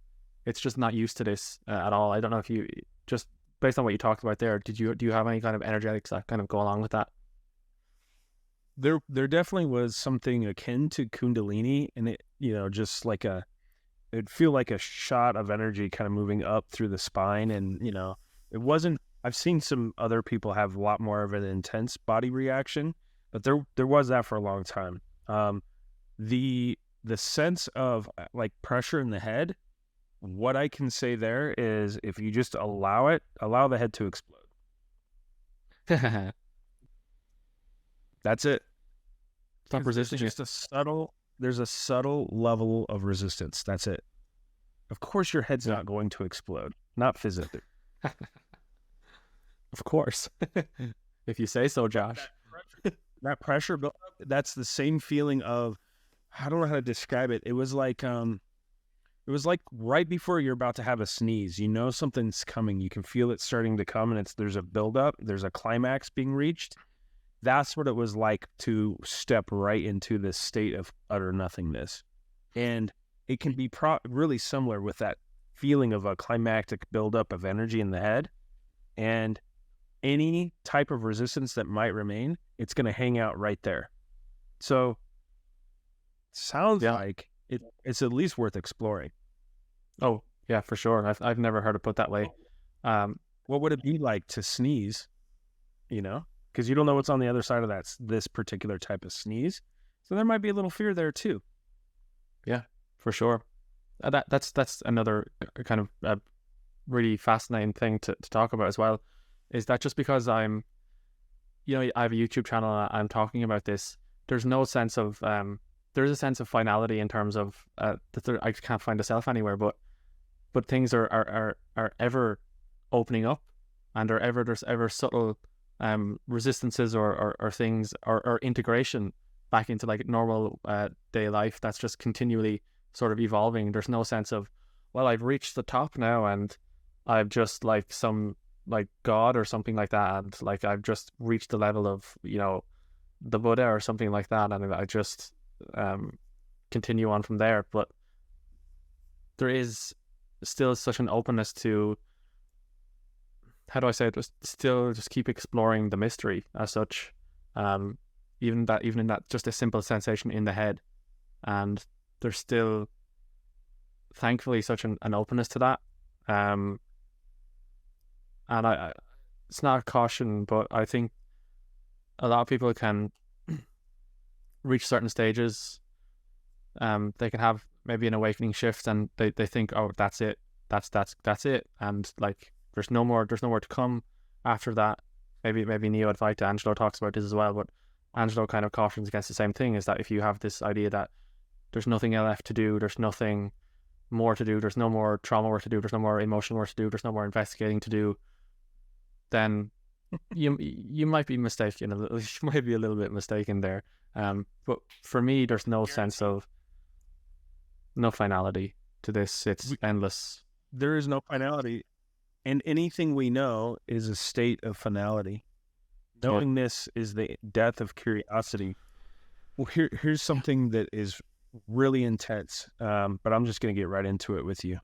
It's just not used to this at all. I don't know if you, just based on what you talked about there, do you have any kind of energetics that kind of go along with that? There definitely was something akin to Kundalini, and it, just it'd feel like a shot of energy kind of moving up through the spine. And, it wasn't, I've seen some other people have a lot more of an intense body reaction, but there was that for a long time. the sense of like pressure in the head, what I can say there is if you just allow the head to explode. That's it. Stop resisting. There's a subtle level of resistance. That's it. Of course your head's not going to explode. Not physically. Of course. If you say so, Josh. That pressure built up, that's the same feeling of, I don't know how to describe it. It was like right before you're about to have a sneeze. You know something's coming. You can feel it starting to come, and there's a buildup. There's a climax being reached. That's what it was like to step right into this state of utter nothingness. And it can be really similar with that feeling of a climactic buildup of energy in the head. And any type of resistance that might remain, it's going to hang out right there. So sounds like it's at least worth exploring. Oh, yeah, for sure. I've never heard it put that way. What would it be like to sneeze, because you don't know what's on the other side of this particular type of sneeze. So there might be a little fear there too. Yeah, for sure. That's another kind of really fascinating thing to talk about as well, is that just because I have a YouTube channel and I'm talking about this, there's no sense of, there's a sense of finality in terms of, that I can't find a self anywhere, but things are ever opening up, and there's ever subtle resistances or things or integration back into like normal day life that's just continually sort of evolving. There's no sense of, well, I've reached the top now and I've just like some like God or something like that, and like I've just reached the level of the Buddha or something like that, and I just continue on from there. But there is still such an openness to, how do I say it, just keep exploring the mystery as such, even in that just a simple sensation in the head, and there's still thankfully such an openness to that, and I it's not a caution, but I think a lot of people can reach certain stages, they can have maybe an awakening shift, and they think, oh, that's it, that's it, and like there's no more to come after that. Maybe Neo-Advaita, Angelo talks about this as well, but Angelo kind of cautions against the same thing, is that if you have this idea that there's nothing left to do, there's nothing more to do, there's no more trauma work to do, there's no more emotional work to do, there's no more investigating to do, then you might be mistaken a little. You might be a little bit mistaken there. But for me, there's no sense of no finality to this. It's endless. There is no finality, and anything we know is a state of finality. Knowingness is the death of curiosity. Well, here's something that is really intense, but I'm just going to get right into it with you.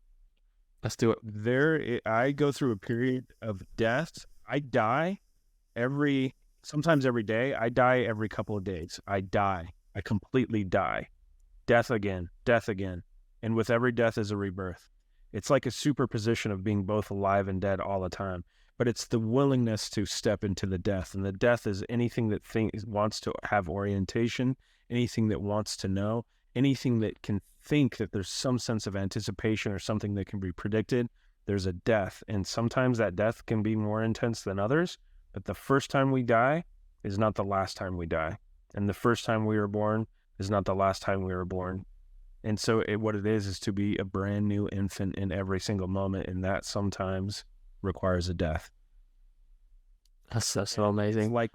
Let's do it. I go through a period of death. I die sometimes every day. I die every couple of days. I completely die. Death again. And with every death is a rebirth. It's like a superposition of being both alive and dead all the time. But it's the willingness to step into the death. And the death is anything that wants to have orientation, anything that wants to know, anything that can think that there's some sense of anticipation or something that can be predicted. There's a death. And sometimes that death can be more intense than others. But the first time we die is not the last time we die. And the first time we were born is not the last time we were born. And so what it is to be a brand new infant in every single moment. And that sometimes requires a death. That's so amazing. It's like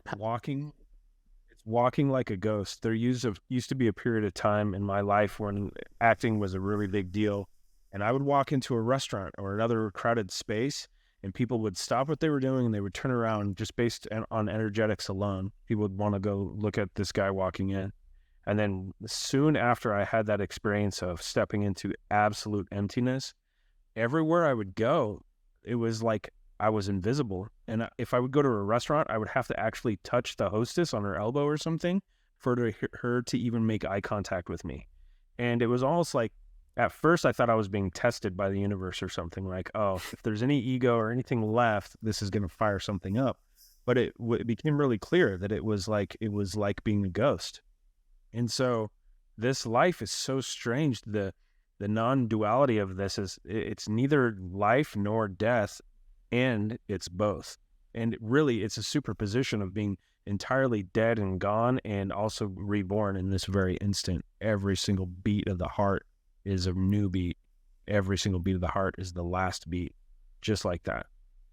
walking like a ghost. There used to be a period of time in my life when acting was a really big deal. And I would walk into a restaurant or another crowded space, and people would stop what they were doing and they would turn around just based on energetics alone. People would want to go look at this guy walking in. And then soon after I had that experience of stepping into absolute emptiness, everywhere I would go, it was like I was invisible. And if I would go to a restaurant, I would have to actually touch the hostess on her elbow or something for her to even make eye contact with me. And it was almost like, at first I thought I was being tested by the universe or something, like, oh, if there's any ego or anything left, this is going to fire something up. But it became really clear that it was like being a ghost. And so this life is so strange. The non-duality of this is it's neither life nor death, and it's both. And really, it's a superposition of being entirely dead and gone and also reborn in this very instant. Every single beat of the heart is a new beat. Every single beat of the heart is the last beat, just like that.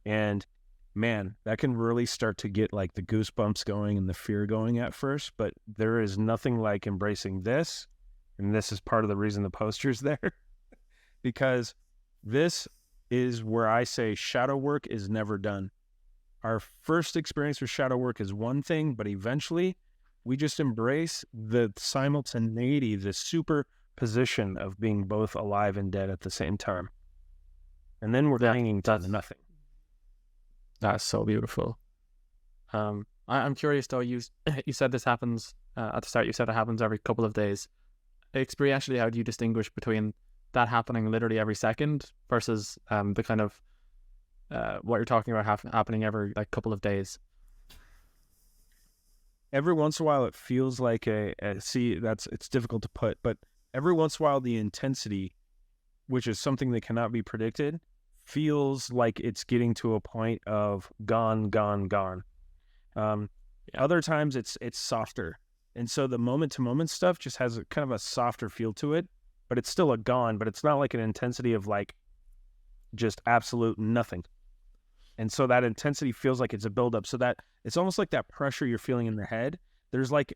And man, that can really start to get like the goosebumps going and the fear going at first, but there is nothing like embracing this. And this is part of the reason the poster's there, because this is where I say shadow work is never done. Our first experience with shadow work is one thing, but eventually we just embrace the simultaneity, the superposition of being both alive and dead at the same time. And then we're hanging to nothing. That's so beautiful. I'm curious though. You said this happens at the start. You said it happens every couple of days. Experientially, how do you distinguish between that happening literally every second versus the kind of what you're talking about happening every like couple of days? Every once in a while, it feels like it's difficult to put, but every once in a while, the intensity, which is something that cannot be predicted, feels like it's getting to a point of gone. Other times it's softer. And so the moment-to-moment stuff just has a kind of a softer feel to it, but it's still a gone, but it's not like an intensity of like just absolute nothing. And so that intensity feels like it's a buildup. So that it's almost like that pressure you're feeling in the head. There's like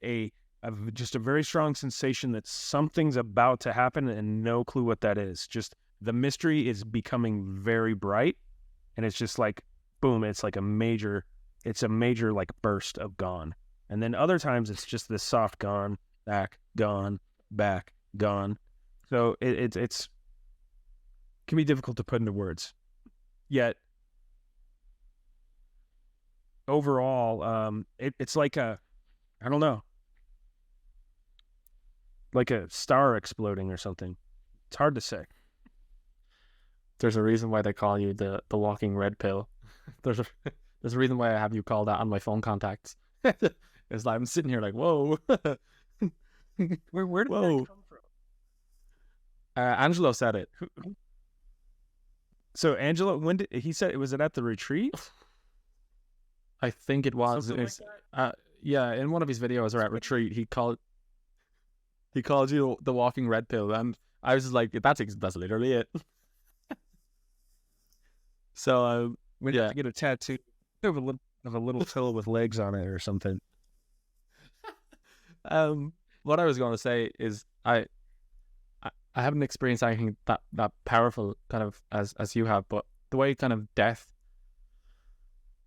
just a very strong sensation that something's about to happen and no clue what that is. Just the mystery is becoming very bright, and it's just like, boom, it's a major like burst of gone. And then other times it's just this soft gone, back, gone, back, gone. So it's can be difficult to put into words. Yet overall, it's like I don't know, like a star exploding or something. It's hard to say. There's a reason why they call you the walking red pill. There's a reason why I have you call that on my phone contacts. It's like I'm sitting here like, whoa. Where did that come from? Angelo said it. So Angelo, when did he said it? Was it at the retreat? I think it was. Yeah, in one of his videos or at retreat, he called you the walking red pill, and I was just like, that's literally it. So we need to get a tattoo of a little pill with legs on it or something. What I was going to say is I haven't experienced anything that powerful kind of as you have, but the way kind of death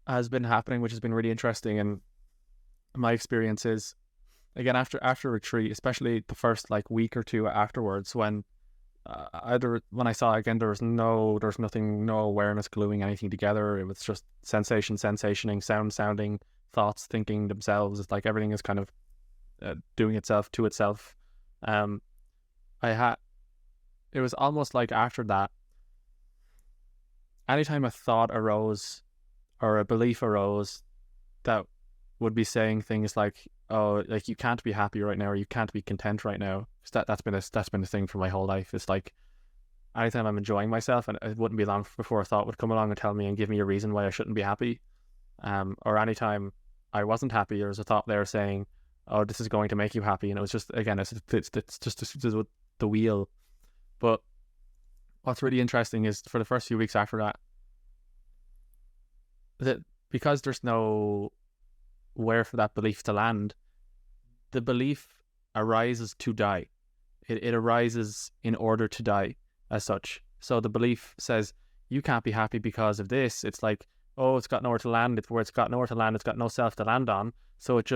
has been happening, which has been really interesting, and my experience is, again, after retreat, especially the first like week or two afterwards, when when I saw it again, there's nothing, no awareness gluing anything together. It was just sensationing, sounding, thoughts thinking themselves. It's like everything is kind of doing itself to itself. It was almost like after that, anytime a thought arose or a belief arose that would be saying things like, oh, like you can't be happy right now, or you can't be content right now. That's been a thing for my whole life. It's like anytime I'm enjoying myself, and it wouldn't be long before a thought would come along and tell me and give me a reason why I shouldn't be happy. Or anytime I wasn't happy, there was a thought there saying, oh, this is going to make you happy. And it was just, again, it's just the wheel. But what's really interesting is for the first few weeks after that because there's no where for that belief to land, the belief arises to die. It arises in order to die as such. So the belief says, you can't be happy because of this. It's like, oh, it's got nowhere to land. It's where it's got nowhere to land. It's got no self to land on. So it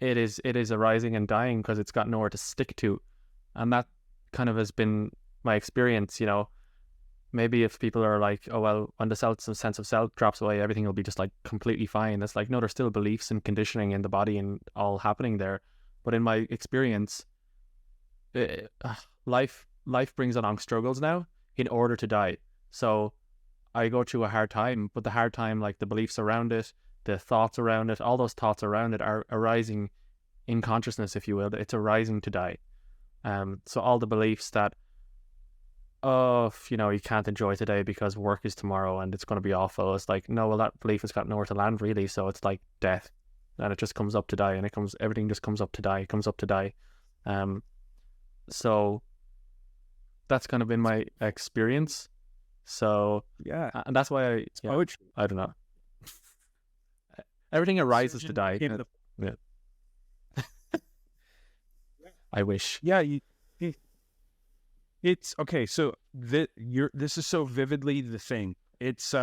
is arising and dying because it's got nowhere to stick to. And that kind of has been my experience, you know. Maybe if people are like, oh, well, when the sense of self drops away, everything will be just like completely fine. It's like, no, there's still beliefs and conditioning in the body and all happening there. But in my experience, life brings along struggles now in order to die. So I go through a hard time, but the hard time, like the beliefs around it, the thoughts around it, all those thoughts around it are arising in consciousness, if you will. It's arising to die. So all the beliefs that, oh, you can't enjoy today because work is tomorrow and it's going to be awful. It's like, no, well, that belief has got nowhere to land, really. So it's like death, and it just comes up to die, and everything just comes up to die, comes up to die. So that's kind of been my experience. So Yeah, and that's why it's poetry. I don't know. Everything arises to die. Yeah. I wish. Yeah, it's okay. So this is so vividly the thing. It's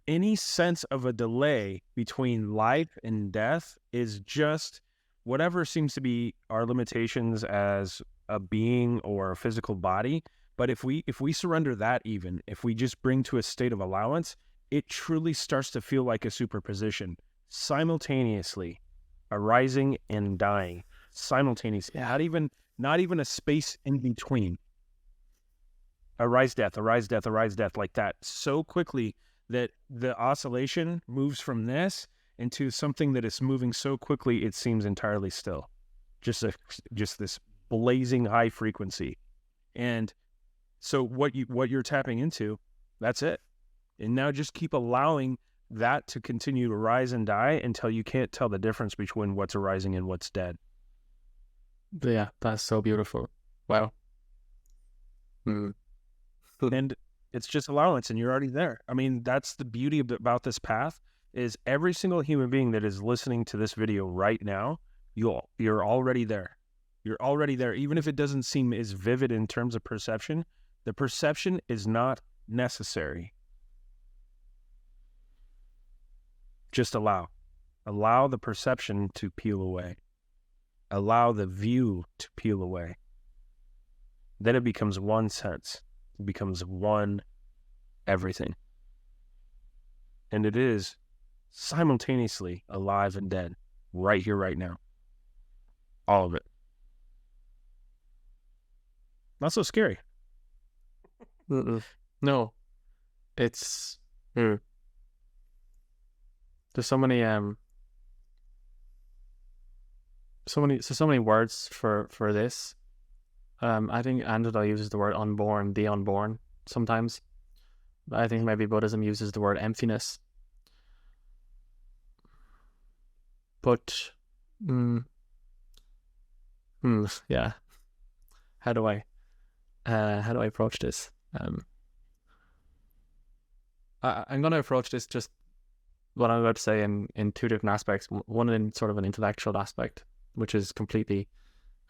any sense of a delay between life and death is just whatever seems to be our limitations as a being or a physical body. But if we surrender that, even if we just bring to a state of allowance, it truly starts to feel like a superposition, simultaneously arising and dying, simultaneously. Not even a space in between. Arise, death, arise, death, arise, death, like that, so quickly that the oscillation moves from this into something that is moving so quickly it seems entirely still. Just this blazing high frequency. And so what you're tapping into, that's it. And now just keep allowing that to continue to rise and die until you can't tell the difference between what's arising and what's dead. Yeah, that's so beautiful. Wow. And it's just allowance, and you're already there. I mean, that's the beauty about this path, is every single human being that is listening to this video right now, you're already there. You're already there. Even if it doesn't seem as vivid in terms of perception, the perception is not necessary. Just allow the perception to peel away. Allow the view to peel away. Then it becomes one sense. It becomes one everything. And it is simultaneously alive and dead, right here, right now. All of it. Not so scary. No. It's... There's so many so many words for this. I think Angelo uses the word unborn, the unborn sometimes. I think maybe Buddhism uses the word emptiness. But yeah. How do I approach this? I'm going to approach this just what I'm about to say in two different aspects. One in sort of an intellectual aspect, which is completely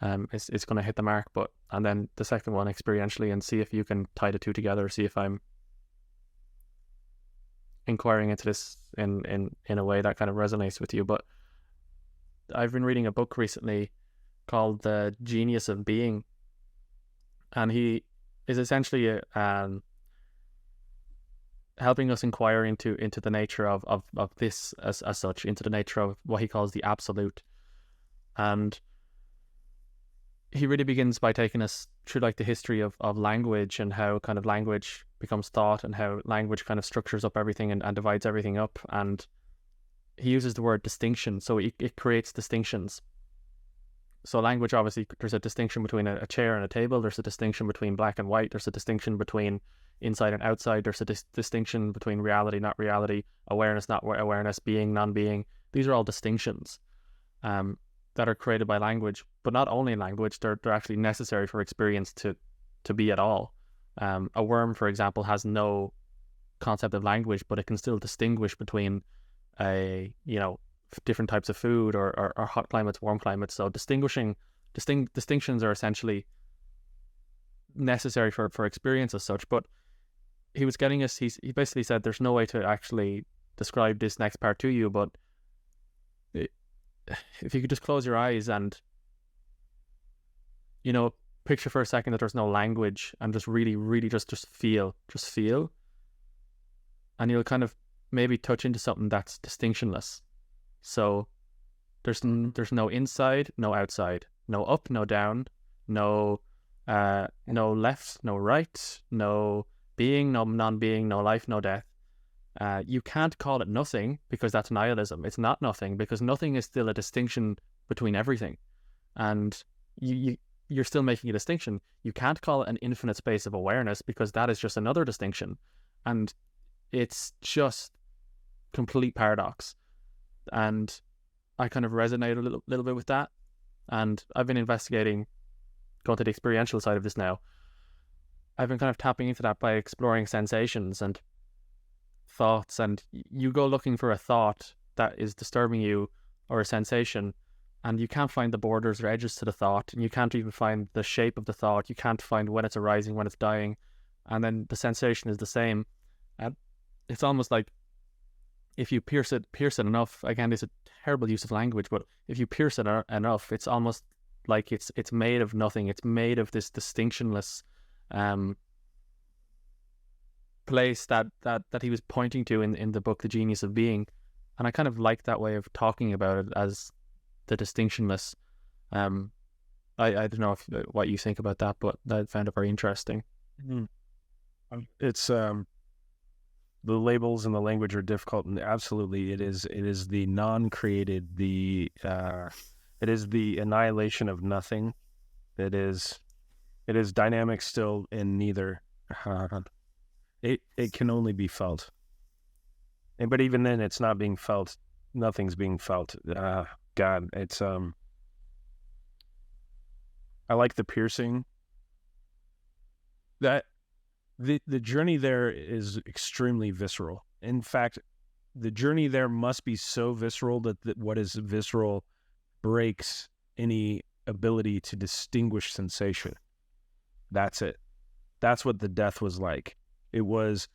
it's going to hit the mark, and then the second one experientially, and see if you can tie the two together, see if I'm inquiring into this in a way that kind of resonates with you. But I've been reading a book recently called The Genius of Being, and he is essentially helping us inquire into the nature of this as such, into the nature of what he calls the absolute. And he really begins by taking us through like the history of language, and how kind of language becomes thought, and how language kind of structures up everything and divides everything up. And he uses the word distinction, so it creates distinctions. So language, obviously, there's a distinction between a chair and a table. There's a distinction between black and white. There's a distinction between inside and outside. There's a distinction between reality, not reality, awareness, not awareness, being, non-being. These are all distinctions that are created by language, but not only language. They're actually necessary for experience to be at all. A worm, for example, has no concept of language, but it can still distinguish between different types of food or hot climates, warm climates. So distinctions are essentially necessary for experience as such. But he was getting us, he basically said there's no way to actually describe this next part to you, but if you could just close your eyes and picture for a second that there's no language, and just really just feel, and you'll kind of maybe touch into something that's distinctionless. So there's no inside, no outside, no up, no down, no left, no right, no being, no non-being, no life, no death. You can't call it nothing, because that's nihilism. It's not nothing, because nothing is still a distinction between everything. And you're still making a distinction. You can't call it an infinite space of awareness, because that is just another distinction. And it's just complete paradox. And I kind of resonate a little bit with that. And I've been investigating, going to the experiential side of this now. I've been kind of tapping into that by exploring sensations and thoughts. And you go looking for a thought that is disturbing you, or a sensation, and you can't find the borders or edges to the thought, and you can't even find the shape of the thought. You can't find when it's arising, when it's dying, and then the sensation is the same. And it's almost like if you pierce it enough, again, it's a terrible use of language, but if you pierce it enough, it's almost like it's made of nothing. It's made of this distinctionless place that he was pointing to in the book The Genius of Being. And I kind of like that way of talking about it, as the distinctionless. I don't know what you think about that, but I found it very interesting. It's the labels and the language are difficult, and absolutely it is the non-created, it is the annihilation of nothing. It is dynamic still in neither. It can only be felt. But even then, it's not being felt. Nothing's being felt. God, it's I like the piercing. That the journey there is extremely visceral. In fact, the journey there must be so visceral that what is visceral breaks any ability to distinguish sensation. That's it. That's what the death was like. It was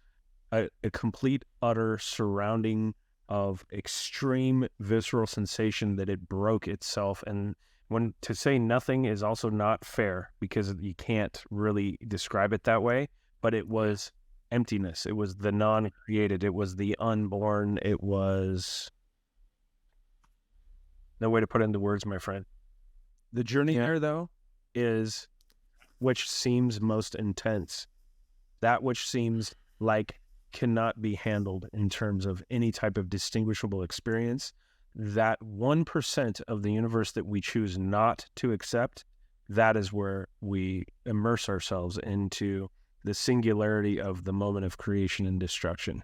a complete, utter surrounding of extreme visceral sensation that it broke itself. And when to say nothing is also not fair, because you can't really describe it that way, but it was emptiness. It was the non-created. It was the unborn. It was no way to put it into words, my friend. The journey there, though, is which seems most intense. That which seems like cannot be handled in terms of any type of distinguishable experience. That 1% of the universe that we choose not to accept, that is where we immerse ourselves into the singularity of the moment of creation and destruction.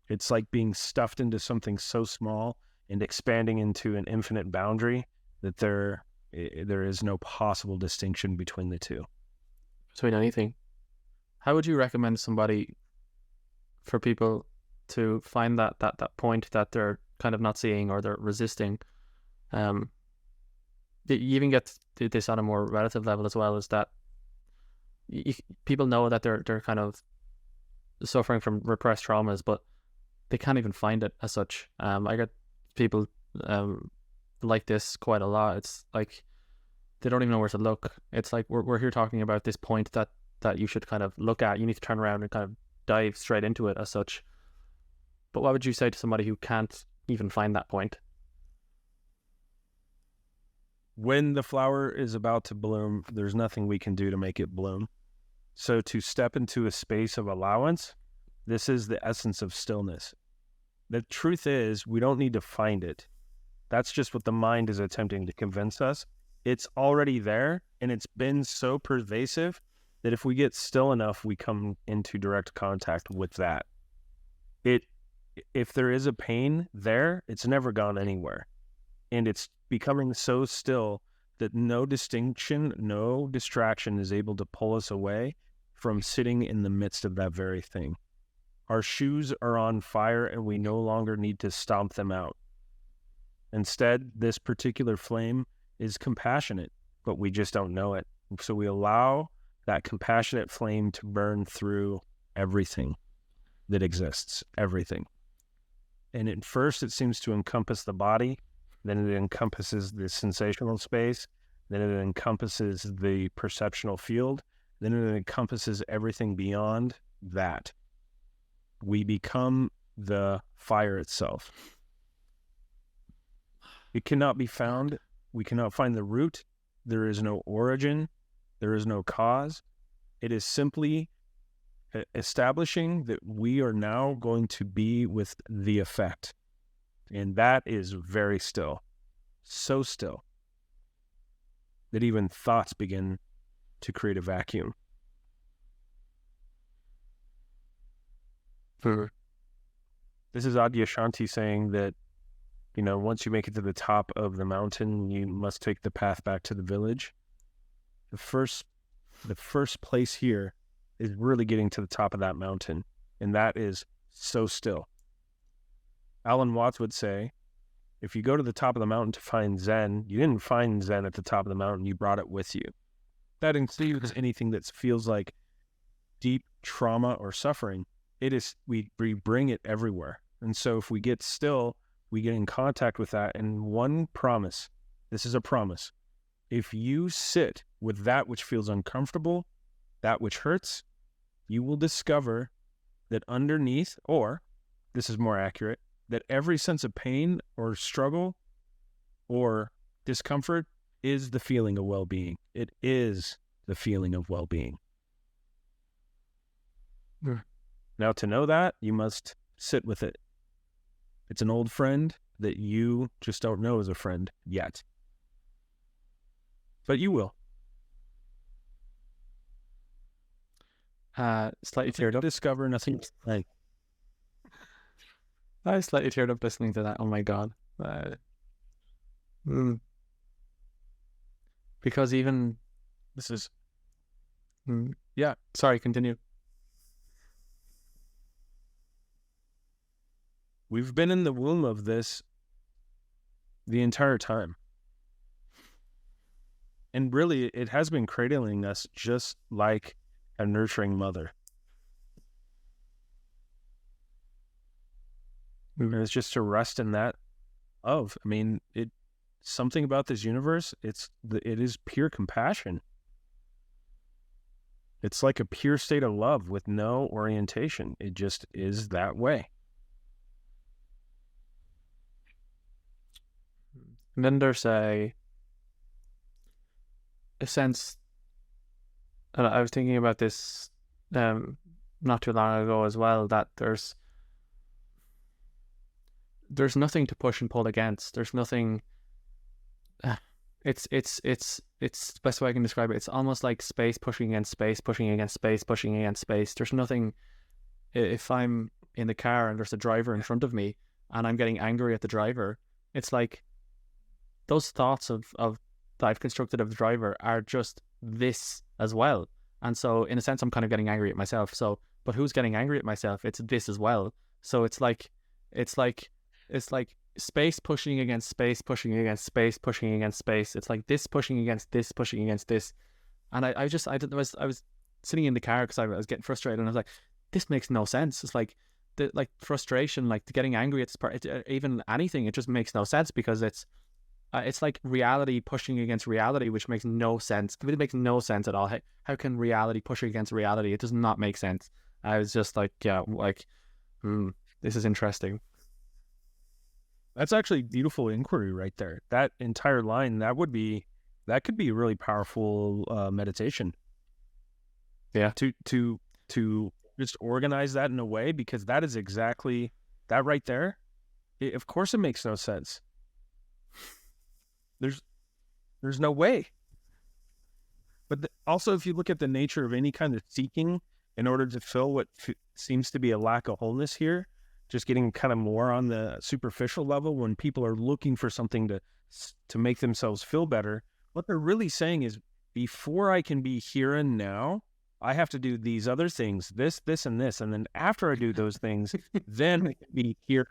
It's like being stuffed into something so small and expanding into an infinite boundary that there is no possible distinction between the two. Between anything. How would you recommend somebody, for people to find that point that they're kind of not seeing or they're resisting? You even get this on a more relative level as well, is that people know that they're kind of suffering from repressed traumas, but they can't even find it as such. I get people like this quite a lot. It's like they don't even know where to look. It's like we're here talking about this point that you should kind of look at. You need to turn around and kind of dive straight into it as such. But what would you say to somebody who can't even find that point? When the flower is about to bloom, there's nothing we can do to make it bloom. So to step into a space of allowance, this is the essence of stillness. The truth is, we don't need to find it. That's just what the mind is attempting to convince us. It's already there, and it's been so pervasive that if we get still enough, we come into direct contact with that. If there is a pain there, it's never gone anywhere. And it's becoming so still that no distinction, no distraction is able to pull us away from sitting in the midst of that very thing. Our shoes are on fire and we no longer need to stomp them out. Instead, this particular flame is compassionate, but we just don't know it. So we allow that compassionate flame to burn through everything that exists, everything. And at first it seems to encompass the body, then it encompasses the sensational space, then it encompasses the perceptional field, then it encompasses everything beyond that. We become the fire itself. It cannot be found. We cannot find the root. There is no origin. There is no cause. It is simply establishing that we are now going to be with the effect. And that is very still. so still that even thoughts begin to create a vacuum. This is Adyashanti saying that, once you make it to the top of the mountain, you must take the path back to the village. The first place here is really getting to the top of that mountain, and that is so still. Alan Watts would say, if you go to the top of the mountain to find Zen, you didn't find Zen at the top of the mountain, you brought it with you. That includes anything that feels like deep trauma or suffering. It is, we bring it everywhere. And so if we get still, we get in contact with that. And one promise, this is a promise. If you sit with that which feels uncomfortable, that which hurts, you will discover that underneath, or this is more accurate, that every sense of pain or struggle or discomfort is the feeling of well-being. It is the feeling of well-being. Now, to know that, you must sit with it. It's an old friend that you just don't know as a friend yet. But you will. Slightly teared up. Discover nothing. I slightly teared up listening to that. Oh my God. Because even this is. Yeah. Sorry. Continue. We've been in the womb of this the entire time. And really, it has been cradling us just like a nurturing mother. And it's just to rest in that of. I mean, something about this universe, it is pure compassion. It's like a pure state of love with no orientation. It just is that way. And then there's a sense, and I was thinking about this not too long ago as well, that there's nothing to push and pull against. There's nothing. It's the best way I can describe it. It's almost like space pushing against space, pushing against space, pushing against space. There's nothing. If I'm in the car and there's a driver in front of me and I'm getting angry at the driver, it's like those thoughts of that I've constructed of the driver are just this as well. And so in a sense, I'm kind of getting angry at myself. So, but who's getting angry at myself? It's this as well. So it's like space pushing against space, pushing against space, pushing against space. It's like this pushing against this, pushing against this. And I was sitting in the car because I was getting frustrated, and I was like, this makes no sense. It's like the frustration, like getting angry at this part, even anything. It just makes no sense because it's like reality pushing against reality, which makes no sense. It makes no sense at all. How can reality push against reality? It does not make sense. I was just like, this is interesting. That's actually beautiful inquiry right there. That entire line, that could be a really powerful meditation. Yeah. To just organize that in a way, because that is exactly that right there. Of course, it makes no sense. There's no way. But also, if you look at the nature of any kind of seeking in order to fill what seems to be a lack of wholeness here, just getting kind of more on the superficial level, when people are looking for something to make themselves feel better, what they're really saying is, before I can be here and now, I have to do these other things, this, and this. And then after I do those things, then I can be here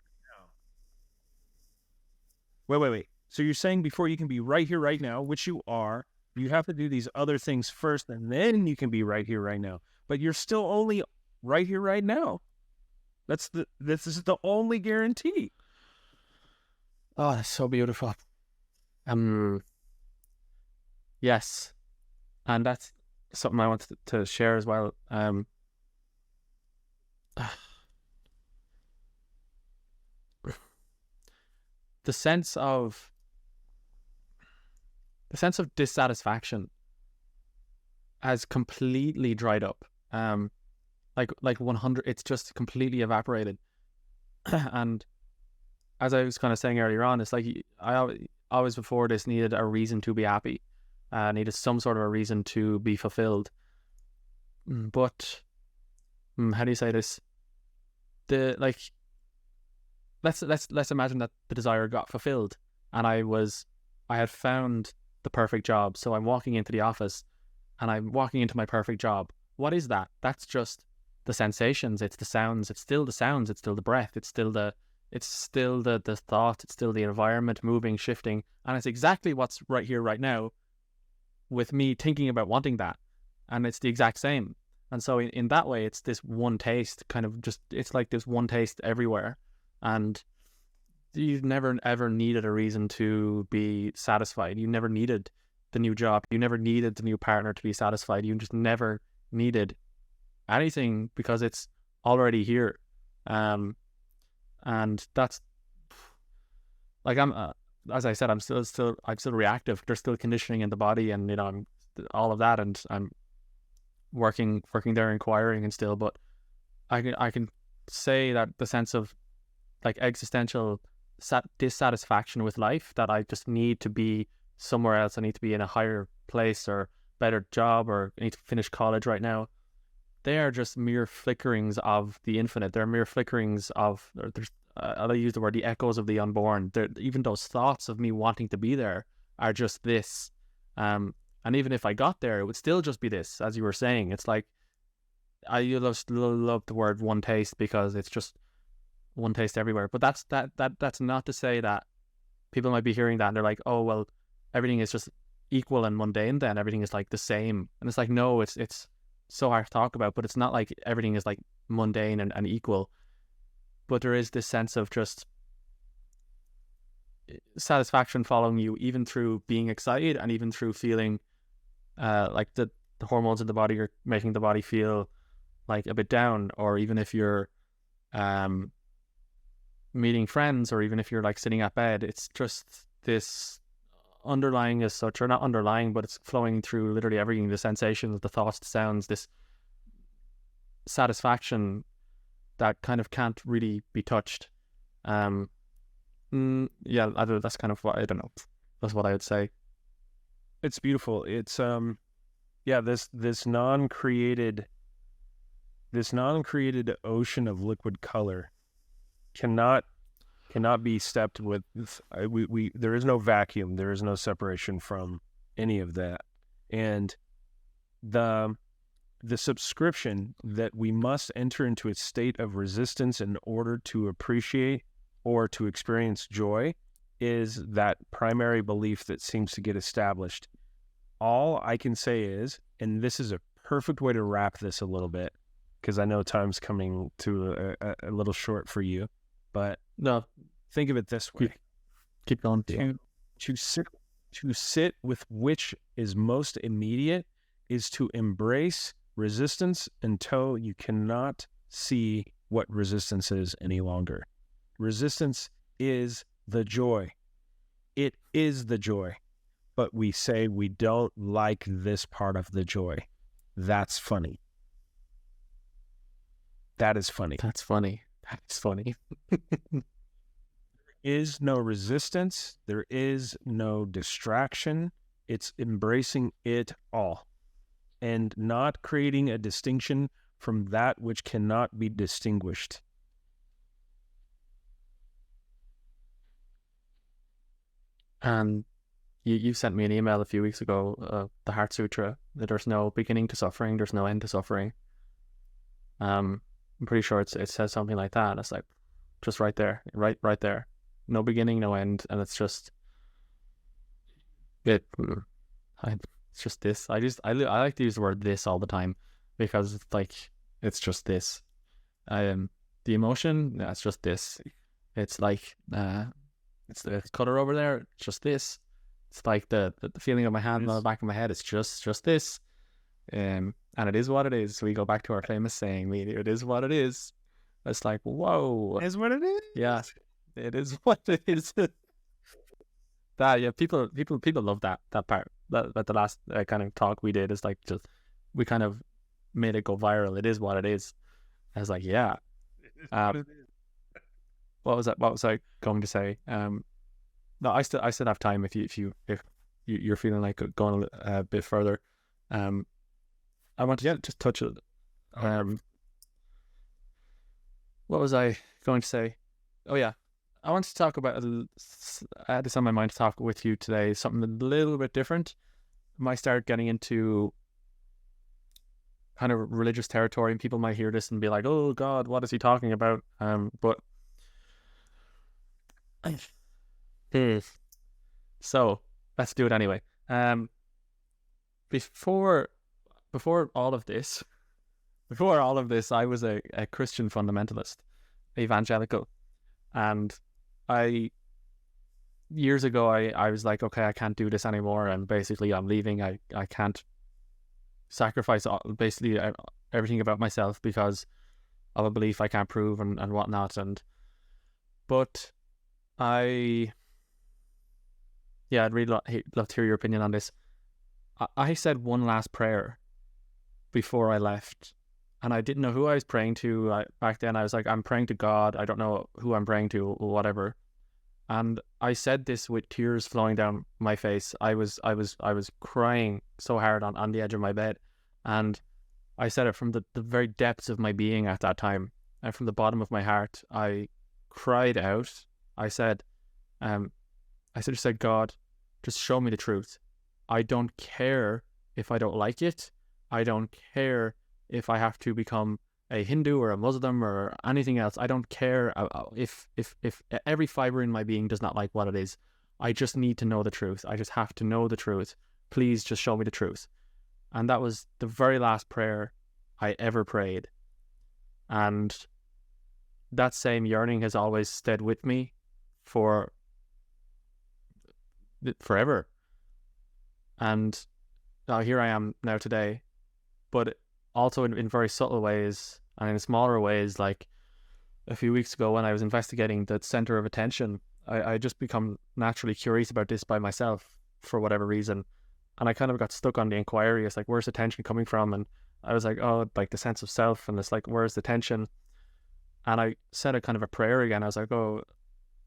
now. Wait. So you're saying before you can be right here, right now, which you are, you have to do these other things first, and then you can be right here, right now. But you're still only right here, right now. This is the only guarantee. Oh, that's so beautiful. Yes, and that's something I wanted to share as well. The sense of dissatisfaction has completely dried up. Like 100, it's just completely evaporated. And as I was kind of saying earlier on, it's like always before this needed a reason to be happy, needed some sort of a reason to be fulfilled. But how do you say this? Let's imagine that the desire got fulfilled, and I had found the perfect job. So I'm walking into the office, and I'm walking into my perfect job. What is that? That's just the sensations. It's the sounds. It's still the sounds. It's still the breath. It's still the thought. It's still the environment moving, shifting, and it's exactly what's right here, right now, with me thinking about wanting that, and it's the exact same. And so in that way, it's this one taste, kind of just, it's like this one taste everywhere. And you've never, ever needed a reason to be satisfied. You never needed the new job. You never needed the new partner to be satisfied. You just never needed anything because it's already here. And that's, like, as I said, I'm still reactive. There's still conditioning in the body, and, I'm all of that. And I'm working there, inquiring, and still, but I can say that the sense of like existential dissatisfaction with life, that I just need to be somewhere else. I need to be in a higher place or better job, or I need to finish college right now. They are just mere flickerings of the infinite. They're mere flickerings of, I'll use the word, the echoes of the unborn. Even those thoughts of me wanting to be there are just this. And even if I got there, it would still just be this, as you were saying. It's like, I love the word one taste, because it's just one taste everywhere. But that's not to say that people might be hearing that and they're like, oh, well, everything is just equal and mundane then. Everything is like the same. And it's like, no, it's so hard to talk about, but it's not like everything is like mundane and equal. But there is this sense of just satisfaction following you, even through being excited, and even through feeling like the hormones in the body are making the body feel like a bit down, or even if you're meeting friends, or even if you're like sitting at bed, it's just this underlying as such, or not underlying, but it's flowing through literally everything, the sensations, the thoughts, the sounds, this satisfaction that kind of can't really be touched. Yeah, that's kind of what, I don't know, that's what I would say. It's beautiful. It's this non-created ocean of liquid color cannot be stepped with. There is no vacuum. There is no separation from any of that. And the subscription that we must enter into a state of resistance in order to appreciate or to experience joy is that primary belief that seems to get established. All I can say is, and this is a perfect way to wrap this a little bit, because I know time's coming to a little short for you, but no, think of it this way. Keep going. To sit with which is most immediate is to embrace resistance until you cannot see what resistance is any longer. Resistance is the joy. It is the joy. But we say we don't like this part of the joy. That's funny. That is funny. That's funny. That is funny. There is no resistance. There is no distraction. It's embracing it all and not creating a distinction from that which cannot be distinguished. And you sent me an email a few weeks ago, the Heart Sutra, that there's no beginning to suffering, there's no end to suffering. I'm pretty sure it says something like that. And it's like, just right there, right there. No beginning, no end, and it's just it's just this. I like to use the word "this" all the time, because it's like, it's just this. The emotion, it's just this. It's like it's the color over there. It's just this. It's like the feeling of my hand on the back of my head. It's just this. And it is what it is. We go back to our famous saying, it is what it is. It's like, whoa. It is what it is. Yeah, it is what it is. That, yeah, people love that part. That the last kind of talk we did is like, just, we kind of made it go viral. It is what it is. I was like, yeah. What was I going to say? No, I still have time if you're feeling like going a bit further. I want to just touch it. What was I going to say? Oh yeah, I want to talk about. I had this on my mind to talk with you today. Something a little bit different. I might start getting into kind of religious territory, and people might hear this and be like, "Oh God, what is he talking about?" But so let's do it anyway. Before all of this, I was a Christian fundamentalist, evangelical, and years ago I was like, okay, I can't do this anymore, and basically I'm leaving. I can't sacrifice basically everything about myself because of a belief I can't prove and whatnot. But I'd really love to hear your opinion on this. I said one last prayer before I left, and I didn't know who I was praying to. Back then I was like, I'm praying to God. I don't know who I'm praying to or whatever. And I said this with tears flowing down my face. I was crying so hard on the edge of my bed, and I said it from the very depths of my being at that time, and from the bottom of my heart. I cried out. I said, God, just show me the truth. I don't care if I don't like it. I don't care if I have to become a Hindu or a Muslim or anything else. I don't care if every fiber in my being does not like what it is. I just need to know the truth. I just have to know the truth. Please just show me the truth. And that was the very last prayer I ever prayed. And that same yearning has always stayed with me for forever. And now here I am now today, but also in very subtle ways and in smaller ways. Like a few weeks ago when I was investigating the center of attention, I just become naturally curious about this by myself for whatever reason. And I kind of got stuck on the inquiry. It's like, where's the tension coming from? And I was like, oh, like the sense of self. And it's like, where's the tension? And I said a kind of a prayer again. I was like, oh,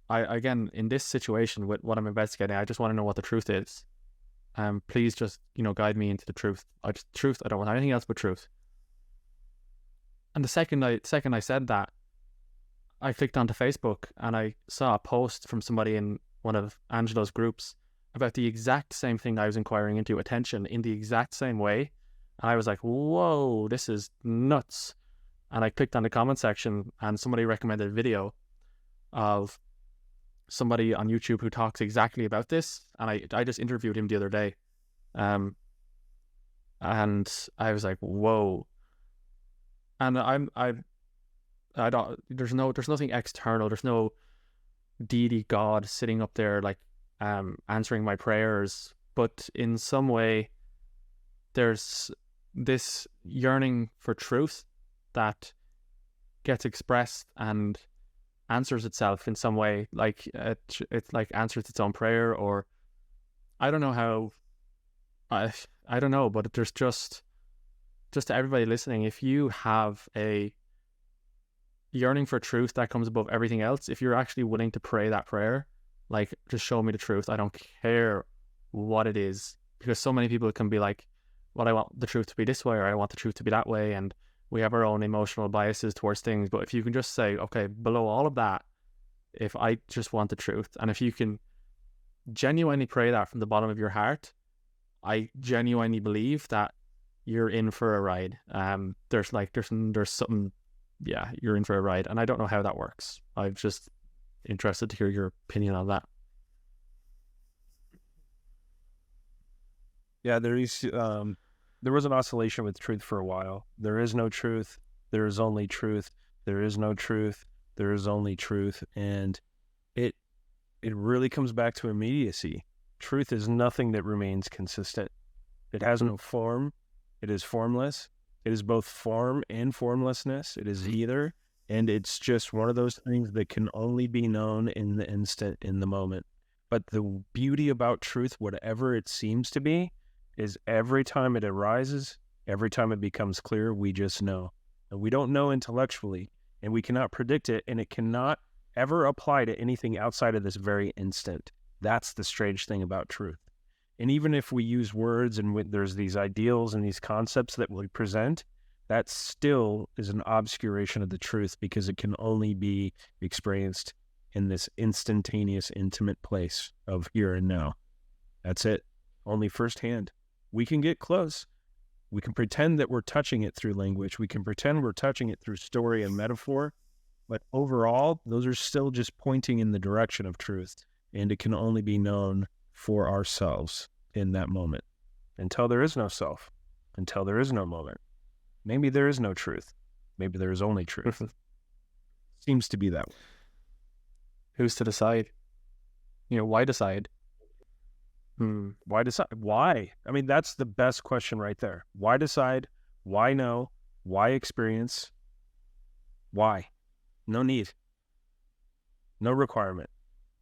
again, in this situation with what I'm investigating, I just want to know what the truth is. Please just, guide me into the truth. Truth. I don't want anything else but truth. And the second I said that, I clicked onto Facebook and I saw a post from somebody in one of Angelo's groups about the exact same thing I was inquiring into, attention, in the exact same way. And I was like, whoa, this is nuts. And I clicked on the comment section and somebody recommended a video of somebody on YouTube who talks exactly about this. And I just interviewed him the other day. And I was like, whoa. And I don't, there's nothing external. There's no deity God sitting up there like answering my prayers. But in some way, there's this yearning for truth that gets expressed and answers itself in some way. Like it like answers its own prayer, or I don't know how. I don't know, but there's just to everybody listening, if you have a yearning for truth that comes above everything else, if you're actually willing to pray that prayer, like, just show me the truth. I don't care what it is, because so many people can be like, well, I want the truth to be this way, or I want the truth to be that way, and we have our own emotional biases towards things. But if you can just say, okay, below all of that, if I just want the truth, and if you can genuinely pray that from the bottom of your heart, I genuinely believe that you're in for a ride. There's something, yeah, you're in for a ride. And I don't know how that works. I'm just interested to hear your opinion on that. Yeah, there was an oscillation with truth for a while. There is no truth. There is only truth. There is no truth. There is only truth. And it really comes back to immediacy. Truth is nothing that remains consistent. It has no form. It is formless. It is both form and formlessness. It is either. And it's just one of those things that can only be known in the instant, in the moment. But the beauty about truth, whatever it seems to be, is every time it arises, every time it becomes clear, we just know. And we don't know intellectually, and we cannot predict it, and it cannot ever apply to anything outside of this very instant. That's the strange thing about truth. And even if we use words and there's these ideals and these concepts that we present, that still is an obscuration of the truth, because it can only be experienced in this instantaneous, intimate place of here and now. That's it. Only firsthand. We can get close. We can pretend that we're touching it through language. We can pretend we're touching it through story and metaphor. But overall, those are still just pointing in the direction of truth. And it can only be known for ourselves in that moment. Until there is no self. Until there is no moment. Maybe there is no truth. Maybe there is only truth. Seems to be that way. Who's to decide? Why decide? Why decide? Why? I mean, that's the best question right there. Why decide? Why know? Why experience? Why? No need. No requirement.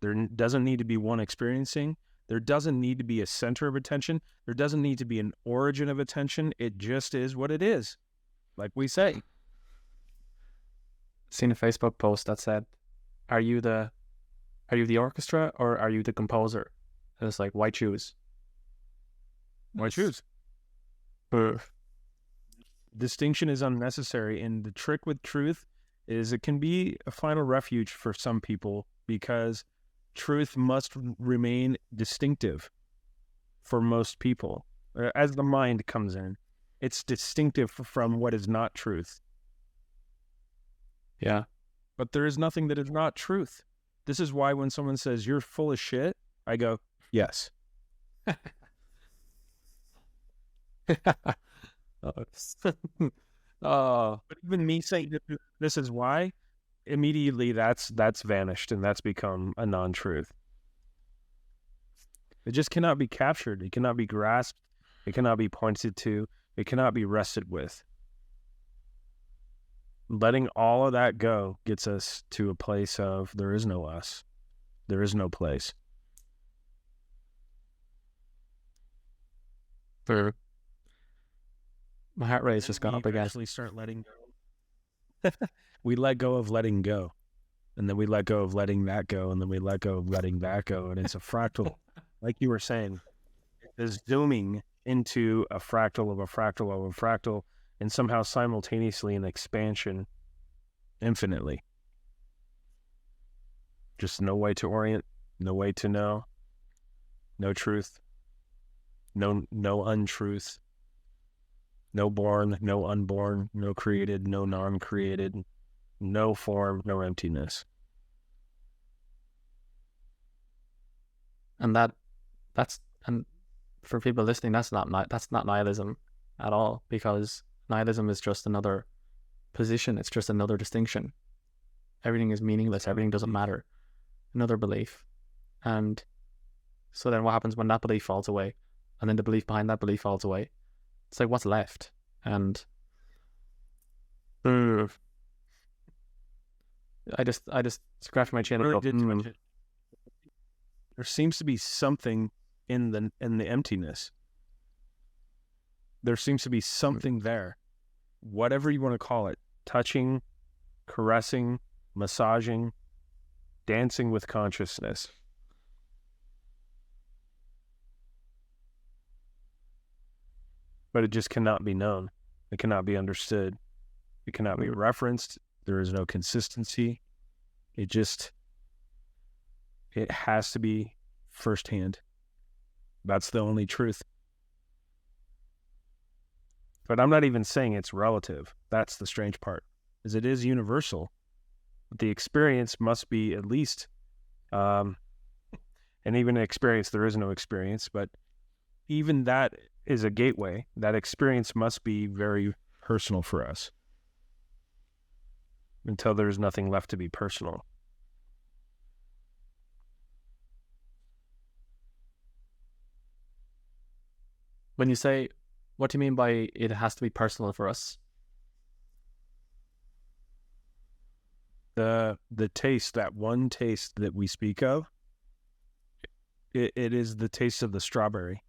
There doesn't need to be one experiencing. There doesn't need to be a center of attention. There doesn't need to be an origin of attention. It just is what it is. Like we say. Seen a Facebook post that said, are you the orchestra or are you the composer? And it's like, why choose? Why choose? Distinction is unnecessary. And the trick with truth is it can be a final refuge for some people, because truth must remain distinctive for most people. As the mind comes in, it's distinctive from what is not truth. Yeah. But there is nothing that is not truth. This is why when someone says, you're full of shit, I go, yes. Oh. But even me saying this is why, immediately that's vanished, and that's become a non-truth. It just cannot be captured. It cannot be grasped. It cannot be pointed to. It cannot be rested with. Letting all of that go gets us to a place of there is no us. There is no place. My heart rate's just gone up again. Actually start letting go. We let go of letting go. And then we let go of letting that go. And then we let go of letting that go. And it's a fractal. Like you were saying, it's zooming into a fractal of a fractal of a fractal, and somehow simultaneously an expansion infinitely. Just no way to orient, no way to know, no truth, no untruth, no born, no unborn, no created, no non-created, no form, no emptiness. And and for people listening, that's not nihilism at all, because nihilism is just another position. It's just another distinction. Everything is meaningless. Everything doesn't matter. Another belief. And so then what happens when that belief falls away? And then the belief behind that belief falls away. It's like, what's left? And I just scratched my chin and go, There seems to be something in the emptiness. There seems to be something there. Whatever you want to call it. Touching, caressing, massaging, dancing with consciousness. But it just cannot be known. It cannot be understood. It cannot be referenced. There is no consistency. It has to be firsthand. That's the only truth. But I'm not even saying it's relative. That's the strange part, is it is universal. But the experience must be at least, and even an experience, there is no experience, but even that is a gateway. That experience must be very personal for us until there's nothing left to be personal. When you say, what do you mean by it has to be personal for us? The taste, that one taste that we speak of, it is the taste of the strawberry.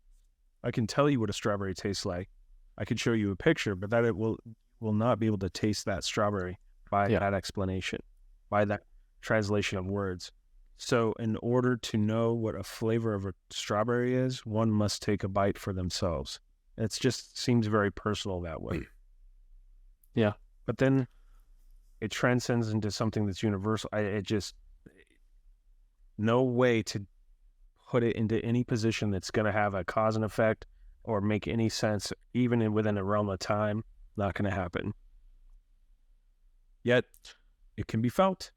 I can tell you what a strawberry tastes like. I could show you a picture, but that it will not be able to taste that strawberry by that explanation, by that translation of words. So in order to know what a flavor of a strawberry is, one must take a bite for themselves. It just seems very personal that way. Yeah. But then it transcends into something that's universal. No way to put it into any position that's going to have a cause and effect or make any sense, even within a realm of time. Not going to happen. Yet, it can be felt.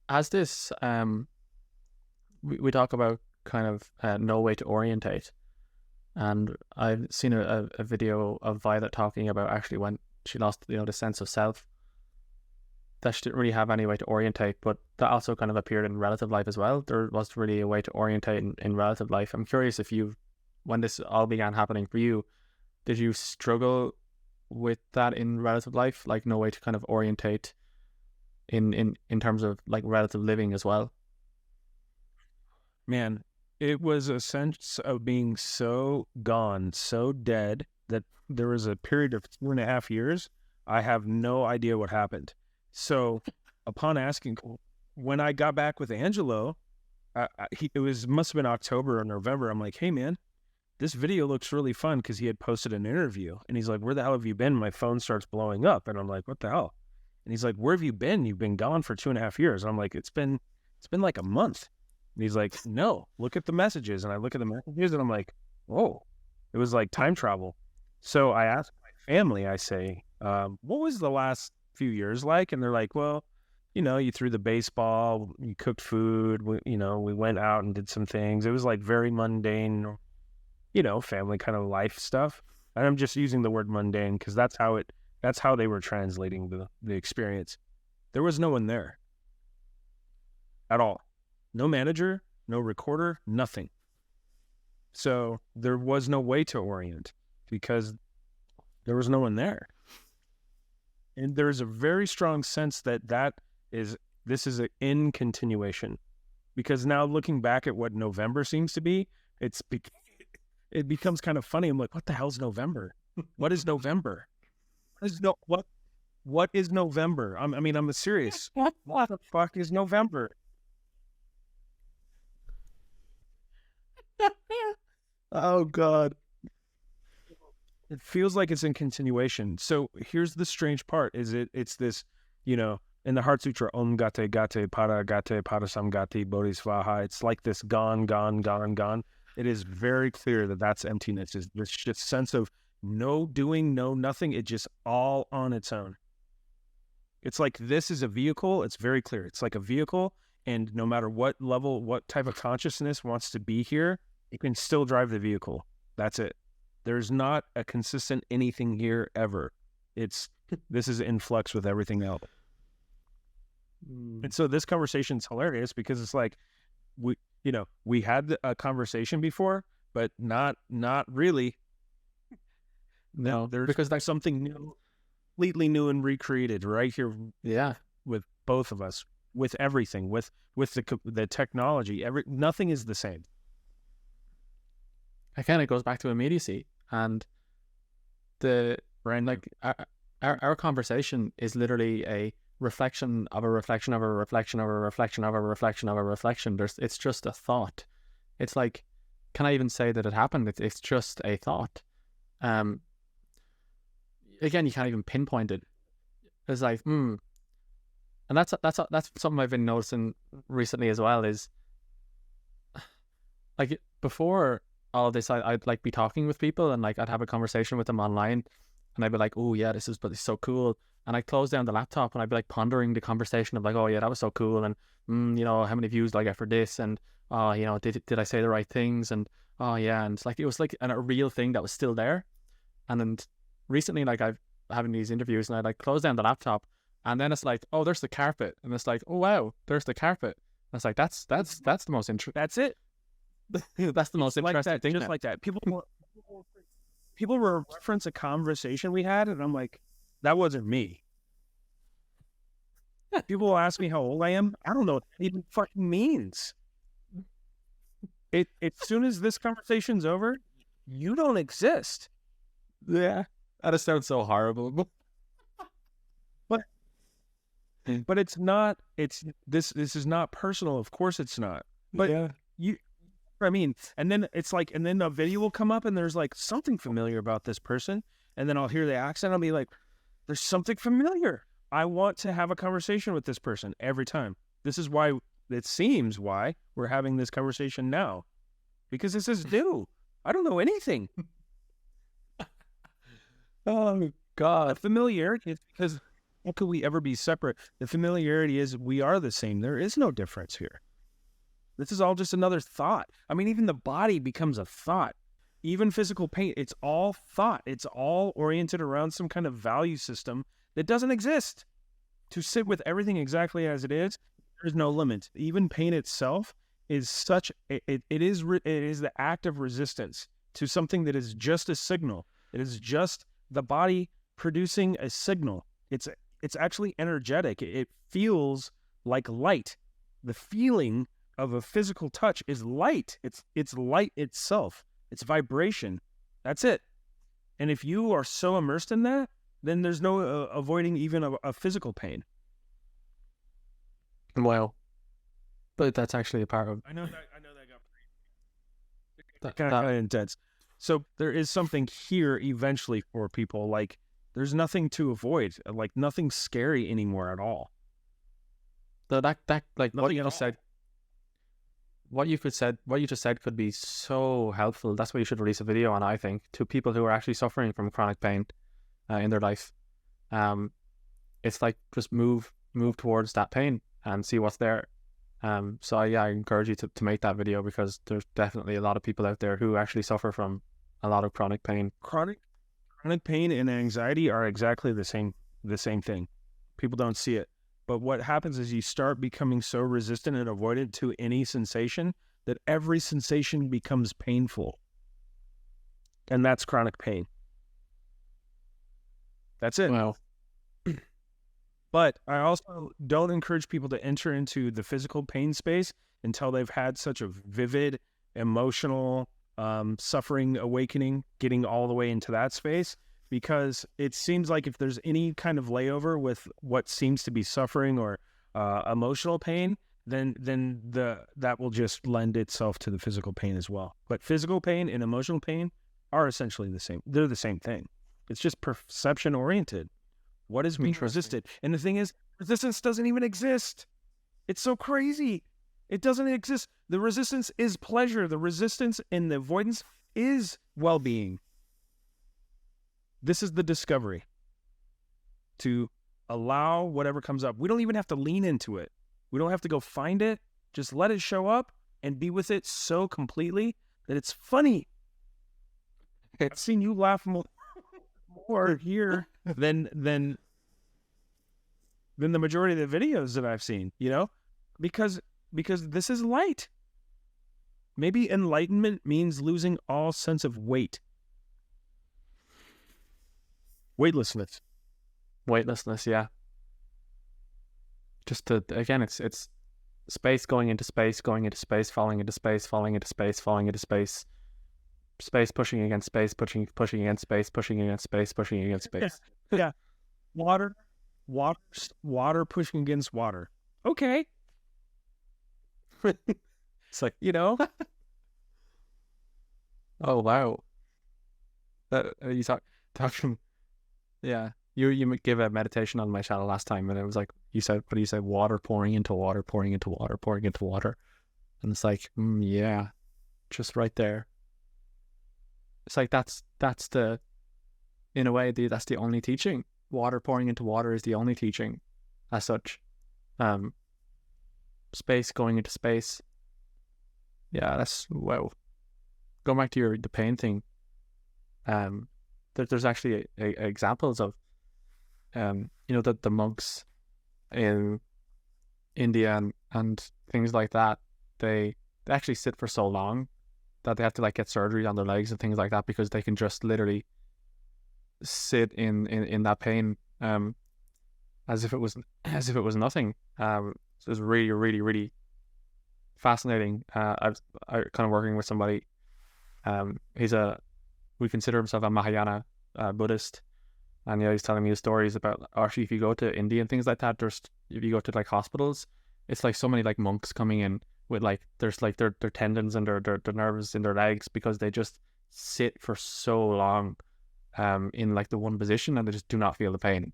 As this, we talk about kind of no way to orientate. And I've seen a video of Violet talking about actually when she lost, the sense of self, that she didn't really have any way to orientate, but that also kind of appeared in relative life as well. There was really a way to orientate in relative life. I'm curious if when this all began happening for you, did you struggle with that in relative life, like no way to kind of orientate in terms of like relative living as well? Man, it was a sense of being so gone, so dead, that there was a period of 2.5 years. I have no idea what happened. So upon asking, when I got back with Angelo, must have been October or November. I'm like, hey man, this video looks really fun, because he had posted an interview, and he's like, where the hell have you been? My phone starts blowing up, and I'm like, what the hell? And he's like, where have you been? You've been gone for 2.5 years. And I'm like, it's been like a month. And he's like, no, look at the messages. And I look at the messages, and I'm like, whoa, it was like time travel. So I asked my family, I say, what was the last few years like? And they're like, well, you threw the baseball, you cooked food, we went out and did some things. It was like very mundane, family kind of life stuff. And I'm just using the word mundane because that's how they were translating the experience. There was no one there at all. No manager, no recorder, nothing. So there was no way to orient because there was no one there. And there's a very strong sense that this is an in continuation, because now looking back at what November seems to be, it becomes kind of funny. I'm like, what the hell's November? What is November? What is November? I'm serious. What the fuck is November? Oh God. It feels like it's in continuation. So here's the strange part: it's this, in the Heart Sutra, Om Gate Gate Para Gate Parasam Gate Bodhisvaha. It's like this gone, gone, gone, gone. It is very clear that that's emptiness. There's just sense of no doing, no nothing. It just all on its own. It's like this is a vehicle. It's very clear. It's like a vehicle, and no matter what level, what type of consciousness wants to be here, it can still drive the vehicle. That's it. There's not a consistent anything here ever. This is in flux with everything else. And so this conversation's hilarious because it's like we had a conversation before, but not really. No, because that's something new, completely new and recreated right here. Yeah, with both of us, with everything, with the technology, nothing is the same. Again, it goes back to immediacy, and our conversation is literally a reflection of a reflection of a reflection of a reflection of a reflection of a reflection. It's just a thought. It's like, can I even say that it happened? It's just a thought. Again, you can't even pinpoint it. It's like, and that's something I've been noticing recently as well. Is like before all of this, I'd like be talking with people, and like I'd have a conversation with them online, and I'd be like, oh yeah, this is so cool. And I'd close down the laptop and I'd be like pondering the conversation of like, oh yeah, that was so cool. And how many views did I get for this? And did I say the right things? And oh yeah, and it's like, it was like a real thing that was still there. And then recently, like I've having these interviews, and I'd like close down the laptop, and then it's like, oh, there's the carpet, and it's like, oh wow, there's the carpet. And it's like that's the most interesting. That's it. That's the most interesting thing. Just like that. People will reference a conversation we had, and I'm like, that wasn't me. People will ask me how old I am. I don't know what it even fucking means. As soon as this conversation's over, you don't exist. Yeah, that sounds so horrible. but it's not. It's this is not personal. Of course it's not. But Yeah. I mean, and then it's like, and then a video will come up and there's like something familiar about this person. And then I'll hear the accent. I'll be like, there's something familiar. I want to have a conversation with this person every time. This is why it seems why we're having this conversation now, because this is new. I don't know anything. Oh God. The familiarity is because how could we ever be separate? The familiarity is we are the same. There is no difference here. This is all just another thought. I mean, even the body becomes a thought. Even physical pain, it's all thought. It's all oriented around some kind of value system that doesn't exist. To sit with everything exactly as it is, there's no limit. Even pain itself is such, it is the act of resistance to something that is just a signal. It is just the body producing a signal. It's actually energetic. It feels like light. The feeling of a physical touch is light. It's light itself. It's vibration. That's it. And if you are so immersed in that, then there's no avoiding even a physical pain. Wow. But that's actually a part of I know that got kind of intense. So there is something here eventually for people. Like there's nothing to avoid. Like nothing scary anymore at all. that like what Nothing you at just all. said. What you just said could be so helpful. That's why you should release a video on, I think, to people who are actually suffering from chronic pain in their life. It's like just move towards that pain and see what's there. So I encourage you to make that video, because there's definitely a lot of people out there who actually suffer from a lot of chronic pain. Chronic pain and anxiety are exactly the same thing. People don't see it. But what happens is you start becoming so resistant and avoidant to any sensation that every sensation becomes painful. And that's chronic pain. That's it. Well, But I also don't encourage people to enter into the physical pain space until they've had such a vivid, emotional, suffering awakening, getting all the way into that space. Because it seems like if there's any kind of layover with what seems to be suffering or emotional pain, then that will just lend itself to the physical pain as well. But physical pain and emotional pain are essentially the same. They're the same thing. It's just perception oriented. What is being resisted? And the thing is, resistance doesn't even exist. It's so crazy. It doesn't exist. The resistance is pleasure. The resistance and the avoidance is well-being. This is the discovery. To allow whatever comes up. We don't even have to lean into it. We don't have to go find it. Just let it show up and be with it so completely that it's funny. I've seen you laugh more here than the majority of the videos that I've seen, because this is light. Maybe enlightenment means losing all sense of weight. Weightlessness, yeah. Just to, again, it's space going into space, falling into space, falling into space, falling into space, falling into space, space pushing against space, pushing against space, pushing against space, pushing against space. Yeah. Water pushing against water. Okay. It's like, Oh wow. That you talk from. Yeah, you gave a meditation on my channel last time, and it was like you said water pouring into water, pouring into water, pouring into water, and it's like yeah, just right there. It's like that's the, in a way, that's the only teaching. Water pouring into water is the only teaching, as such. Space going into space. Yeah, that's wow. Going back to the pain thing. There's actually examples of, the monks in India and things like that. They actually sit for so long that they have to get surgery on their legs and things like that, because they can just literally sit in that pain, as if it was nothing. So it was really, really, really fascinating. I kind of working with somebody. We consider himself a Mahayana Buddhist, and he's telling me his stories about actually, if you go to India and things like that, if you go to like hospitals, it's like so many like monks coming in with like there's like their tendons and their nerves in their legs because they just sit for so long in like the one position and they just do not feel the pain.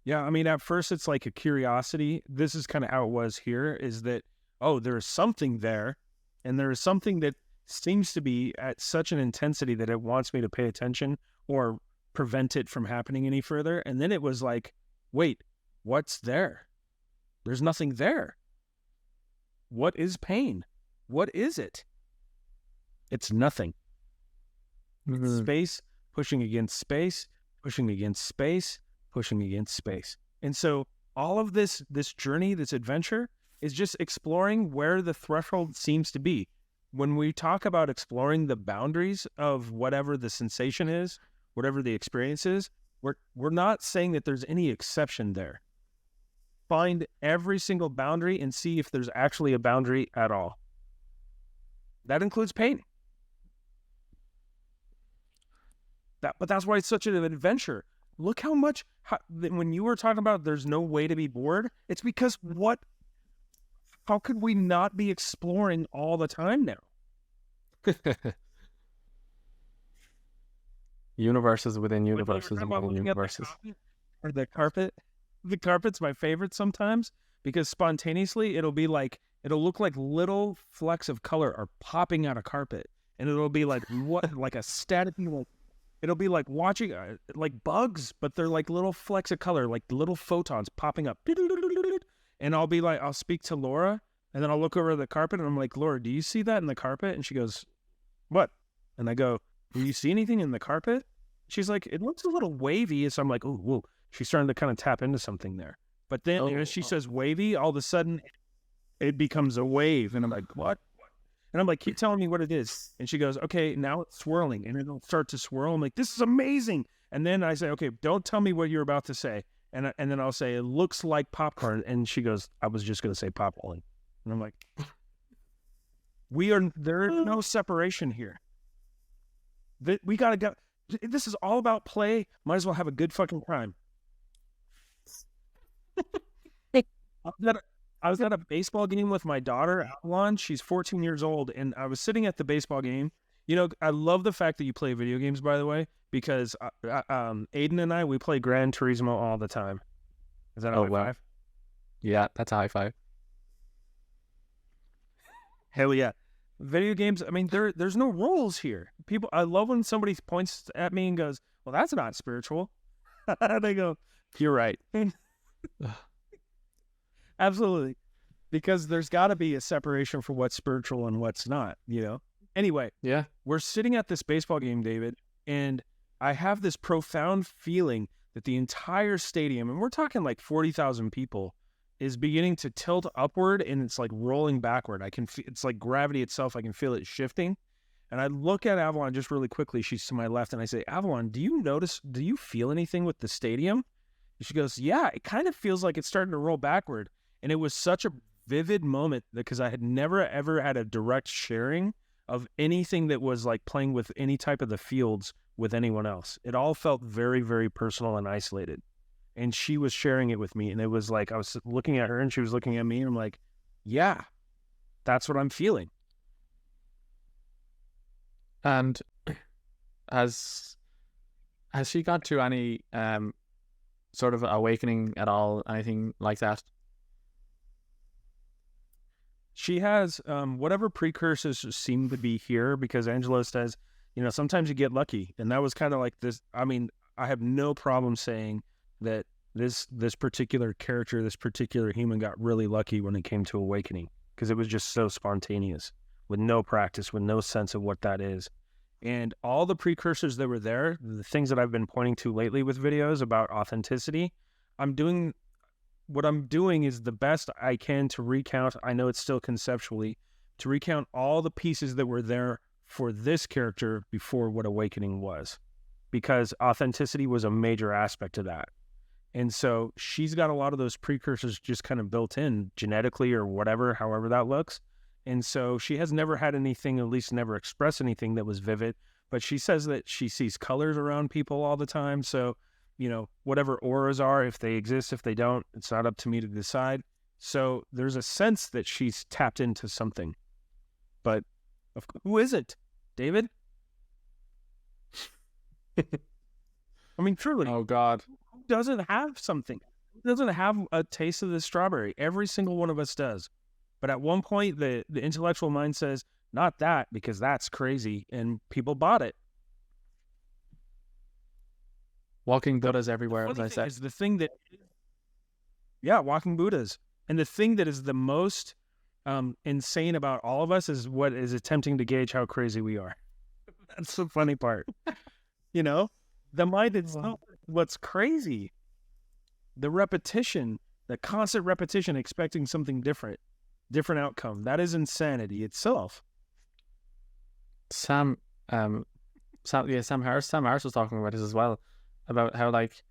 Yeah, I mean, at first it's like a curiosity. This is kind of how it was here, is that, oh, there is something there, and there is something that seems to be at such an intensity that it wants me to pay attention or prevent it from happening any further. And then it was like, wait, what's there? There's nothing there. What is pain? What is it? It's nothing. It's space pushing against space, pushing against space, pushing against space. And so all of this journey, this adventure, is just exploring where the threshold seems to be. When we talk about exploring the boundaries of whatever the sensation is, whatever the experience is, we're not saying that there's any exception there. Find every single boundary and see if there's actually a boundary at all. That includes pain. But that's why it's such an adventure. Look how much, when you were talking about there's no way to be bored, it's because how could we not be exploring all the time now? Universes within universes and within universes. Or the carpet. The carpet's my favorite sometimes because spontaneously it'll look like little flecks of color are popping out of carpet, and it'll be like like a static. It'll be like watching like bugs, but they're like little flecks of color, like little photons popping up. And I'll be like, I'll speak to Laura, and then I'll look over the carpet, and I'm like, Laura, do you see that in the carpet? And she goes, what? And I go, do you see anything in the carpet? She's like, it looks a little wavy. So I'm like, oh, whoa. She's starting to kind of tap into something there. But then as she says wavy, all of a sudden it becomes a wave. And I'm like, what? And I'm like, keep telling me what it is. And she goes, okay, now it's swirling. And it'll start to swirl. I'm like, this is amazing. And then I say, okay, don't tell me what you're about to say. And then I'll say, it looks like popcorn. And she goes, I was just going to say popcorn. And I'm like, there is no separation here. We got to go. This is all about play. Might as well have a good fucking time. I was at a baseball game with my daughter, Avalon. She's 14 years old, and I was sitting at the baseball game. You know, I love the fact that you play video games, by the way, because Aiden and I, we play Gran Turismo all the time. Is that a high five? Yeah, that's a high five. Hell yeah. Video games, I mean, there's no rules here. I love when somebody points at me and goes, well, that's not spiritual. And I go, you're right. Absolutely. Because there's got to be a separation for what's spiritual and what's not, you know? Anyway, yeah, we're sitting at this baseball game, David, and I have this profound feeling that the entire stadium, and we're talking like 40,000 people, is beginning to tilt upward, and it's like rolling backward. It's like gravity itself. I can feel it shifting. And I look at Avalon just really quickly. She's to my left, and I say, Avalon, do you feel anything with the stadium? And she goes, yeah, it kind of feels like it's starting to roll backward. And it was such a vivid moment because I had never, ever had a direct sharing of anything that was like playing with any type of the fields with anyone else. It all felt very, very personal and isolated. And she was sharing it with me. And it was like, I was looking at her and she was looking at me, and I'm like, yeah, that's what I'm feeling. And has she got to any sort of awakening at all, anything like that? She has whatever precursors seem to be here, because Angelo says, you know, sometimes you get lucky. And that was kind of like this. I mean, I have no problem saying that this particular character, this particular human got really lucky when it came to awakening, because it was just so spontaneous, with no practice, with no sense of what that is. And all the precursors that were there, the things that I've been pointing to lately with videos about authenticity, what I'm doing is the best I can to recount. I know it's still conceptually, to recount all the pieces that were there for this character before what awakening was, because authenticity was a major aspect of that. And so she's got a lot of those precursors just kind of built in genetically or whatever, however that looks. And so she has never had anything, at least never expressed anything that was vivid, but she says that she sees colors around people all the time. So whatever auras are, if they exist, if they don't, it's not up to me to decide. So there's a sense that she's tapped into something. But who is it, David? I mean, truly. Oh, God. Who doesn't have something? Who doesn't have a taste of the strawberry? Every single one of us does. But at one point, the intellectual mind says, not that, because that's crazy. And people bought it. Walking Buddhas everywhere, as I said. Is the thing that, walking Buddhas. And the thing that is the most insane about all of us is what is attempting to gauge how crazy we are. That's the funny part. The mind itself, what's crazy. The repetition, the constant repetition, expecting something different outcome. That is insanity itself. Sam Harris was talking about this as well, about how like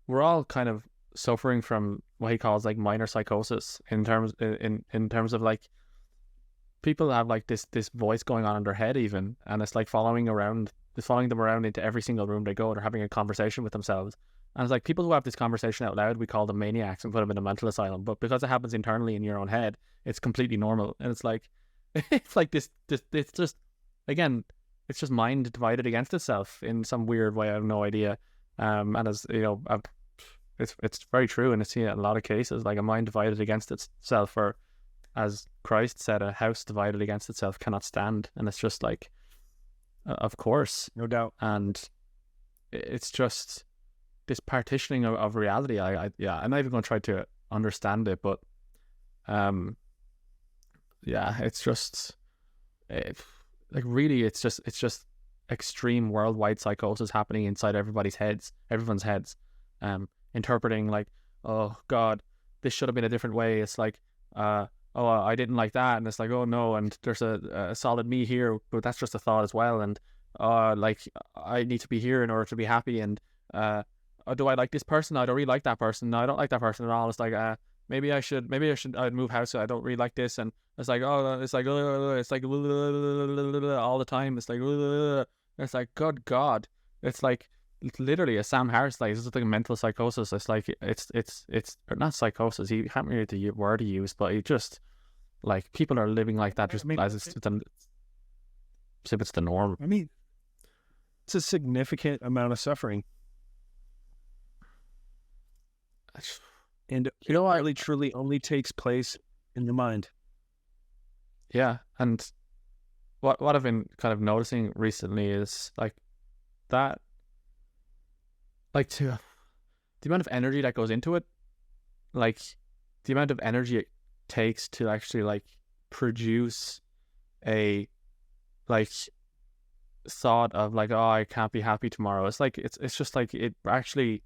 we're all kind of suffering from what he calls like minor psychosis in terms of like people have like this voice going on in their head even, and it's like following them around into every single room they go. They're having a conversation with themselves, and it's like people who have this conversation out loud, we call them maniacs and put them in a mental asylum. But because it happens internally in your own head, it's completely normal. And it's like it's like this it's just, again, it's just mind divided against itself in some weird way. I have no idea. And as you know, it's very true, and it's seen in a lot of cases, like a mind divided against itself, or as Christ said, a house divided against itself cannot stand. And it's just like, of course, no doubt. And it's just this partitioning of reality. I'm not even going to try to understand it, but it's just really, it's just extreme worldwide psychosis happening inside everyone's heads, interpreting like, oh God, this should have been a different way. It's like, oh, I didn't like that, and it's like, oh no, and there's a solid me here, but that's just a thought as well, and like I need to be here in order to be happy, and do I like this person? I don't really like that person. No, I don't like that person at all. It's like, maybe I'd move house. I don't really like this, and it's like, oh, it's like all the time. It's like good God, it's like literally a Sam Harris, like, it's like a mental psychosis. It's like it's not psychosis. He can't remember the word he used, but he just, like, people are living like that just as it's the norm. I mean, it's a significant amount of suffering. And it really truly only takes place in the mind. Yeah, and what I've been kind of noticing recently is like that, like, to the amount of energy that goes into it, like the amount of energy it takes to actually like produce a like thought of like, oh, I can't be happy tomorrow. It's like it's just like, it actually,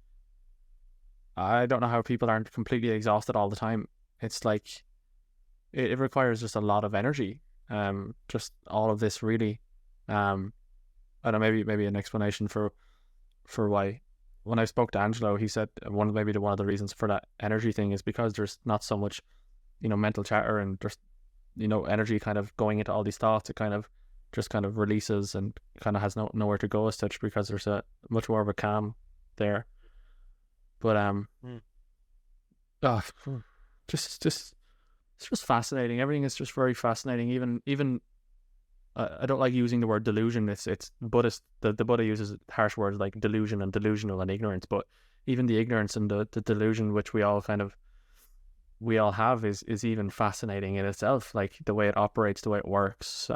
I don't know how people aren't completely exhausted all the time. It's like it requires just a lot of energy. Just all of this really. I don't know, maybe an explanation for why. When I spoke to Angelo, he said one of the reasons for that energy thing is because there's not so much, mental chatter, and there's, energy kind of going into all these thoughts. It kind of releases and kind of has nowhere to go as such, because there's a much more of a calm there. But just it's just fascinating. Everything is just very fascinating. Even I don't like using the word delusion. It's Buddhist. The Buddha uses harsh words like delusion and delusional and ignorance. But even the ignorance and the delusion which we all have is even fascinating in itself. Like the way it operates, the way it works.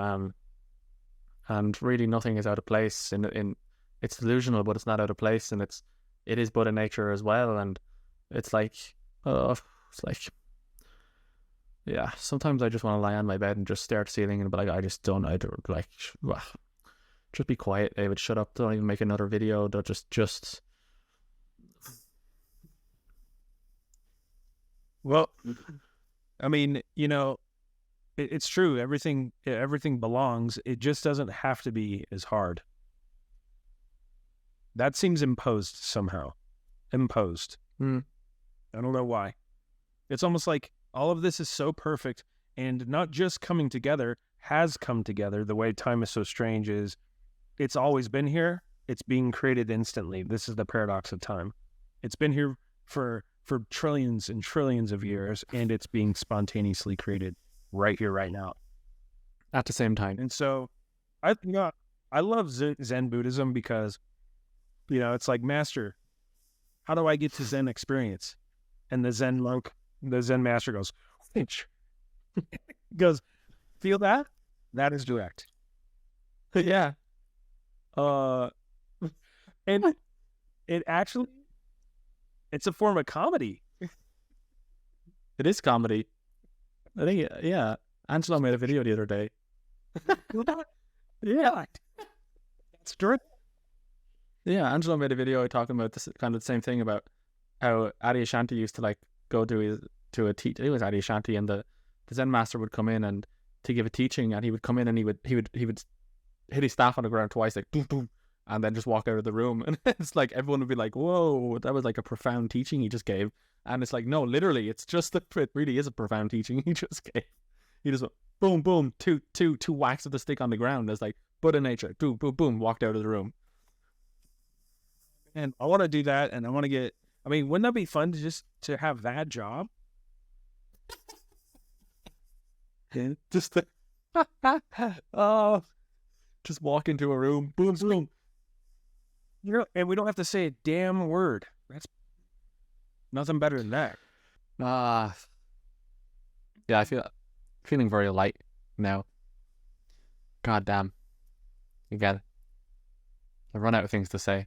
And really nothing is out of place. In it's delusional, but it's not out of place, and it is Buddha nature as well. And it's like, yeah, sometimes I just want to lie on my bed and just stare at the ceiling and be like, just be quiet, David, shut up, don't even make another video. Don't just Well, I mean, it's true. Everything belongs. It just doesn't have to be as hard. That seems imposed somehow. Imposed. I don't know why. It's almost like all of this is so perfect, and not just has come together. The way time is so strange is it's always been here, it's being created instantly. This is the paradox of time. It's been here for trillions and trillions of years, and it's being spontaneously created right here, right now. At the same time. And so I love Zen Buddhism because, it's like, Master, how do I get to Zen experience? And the Zen master goes, feel that? That is direct. Yeah. And it actually, it's a form of comedy. It is comedy. I think, yeah. Angelo made a video the other day. Yeah. That's true. Yeah, Angelo made a video talking about this kind of the same thing about how Adyashanti used to like go to a teach. It was Adyashanti, and the Zen master would come in and to give a teaching, and he would come in and he would hit his staff on the ground twice, like boom boom, and then just walk out of the room. And it's like everyone would be like, "Whoa, that was like a profound teaching he just gave." And it's like, no, literally, it's just that it really is a profound teaching he just gave. He just went boom boom, two whacks of the stick on the ground. It's like Buddha nature, boom boom boom, walked out of the room. And I want to do that, and I want to get. I mean, wouldn't that be fun to have that job? Yeah, just just walk into a room, boom boom. And we don't have to say a damn word. That's nothing better than that. Yeah, I feeling very light now. God damn. Again, I've run out of things to say.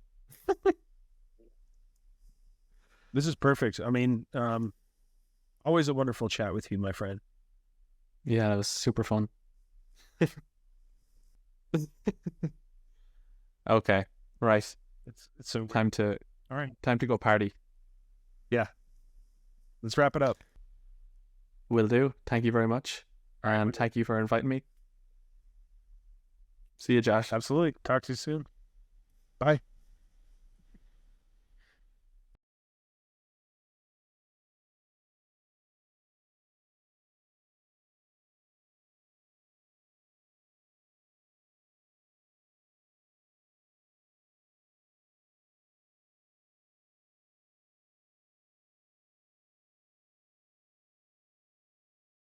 This is perfect. I mean, always a wonderful chat with you, my friend. Yeah, that was super fun. Okay, right. It's so time to go party. Yeah, let's wrap it up. Will do. Thank you very much, and thank you for inviting me. See you, Josh. Absolutely. Talk to you soon. Bye.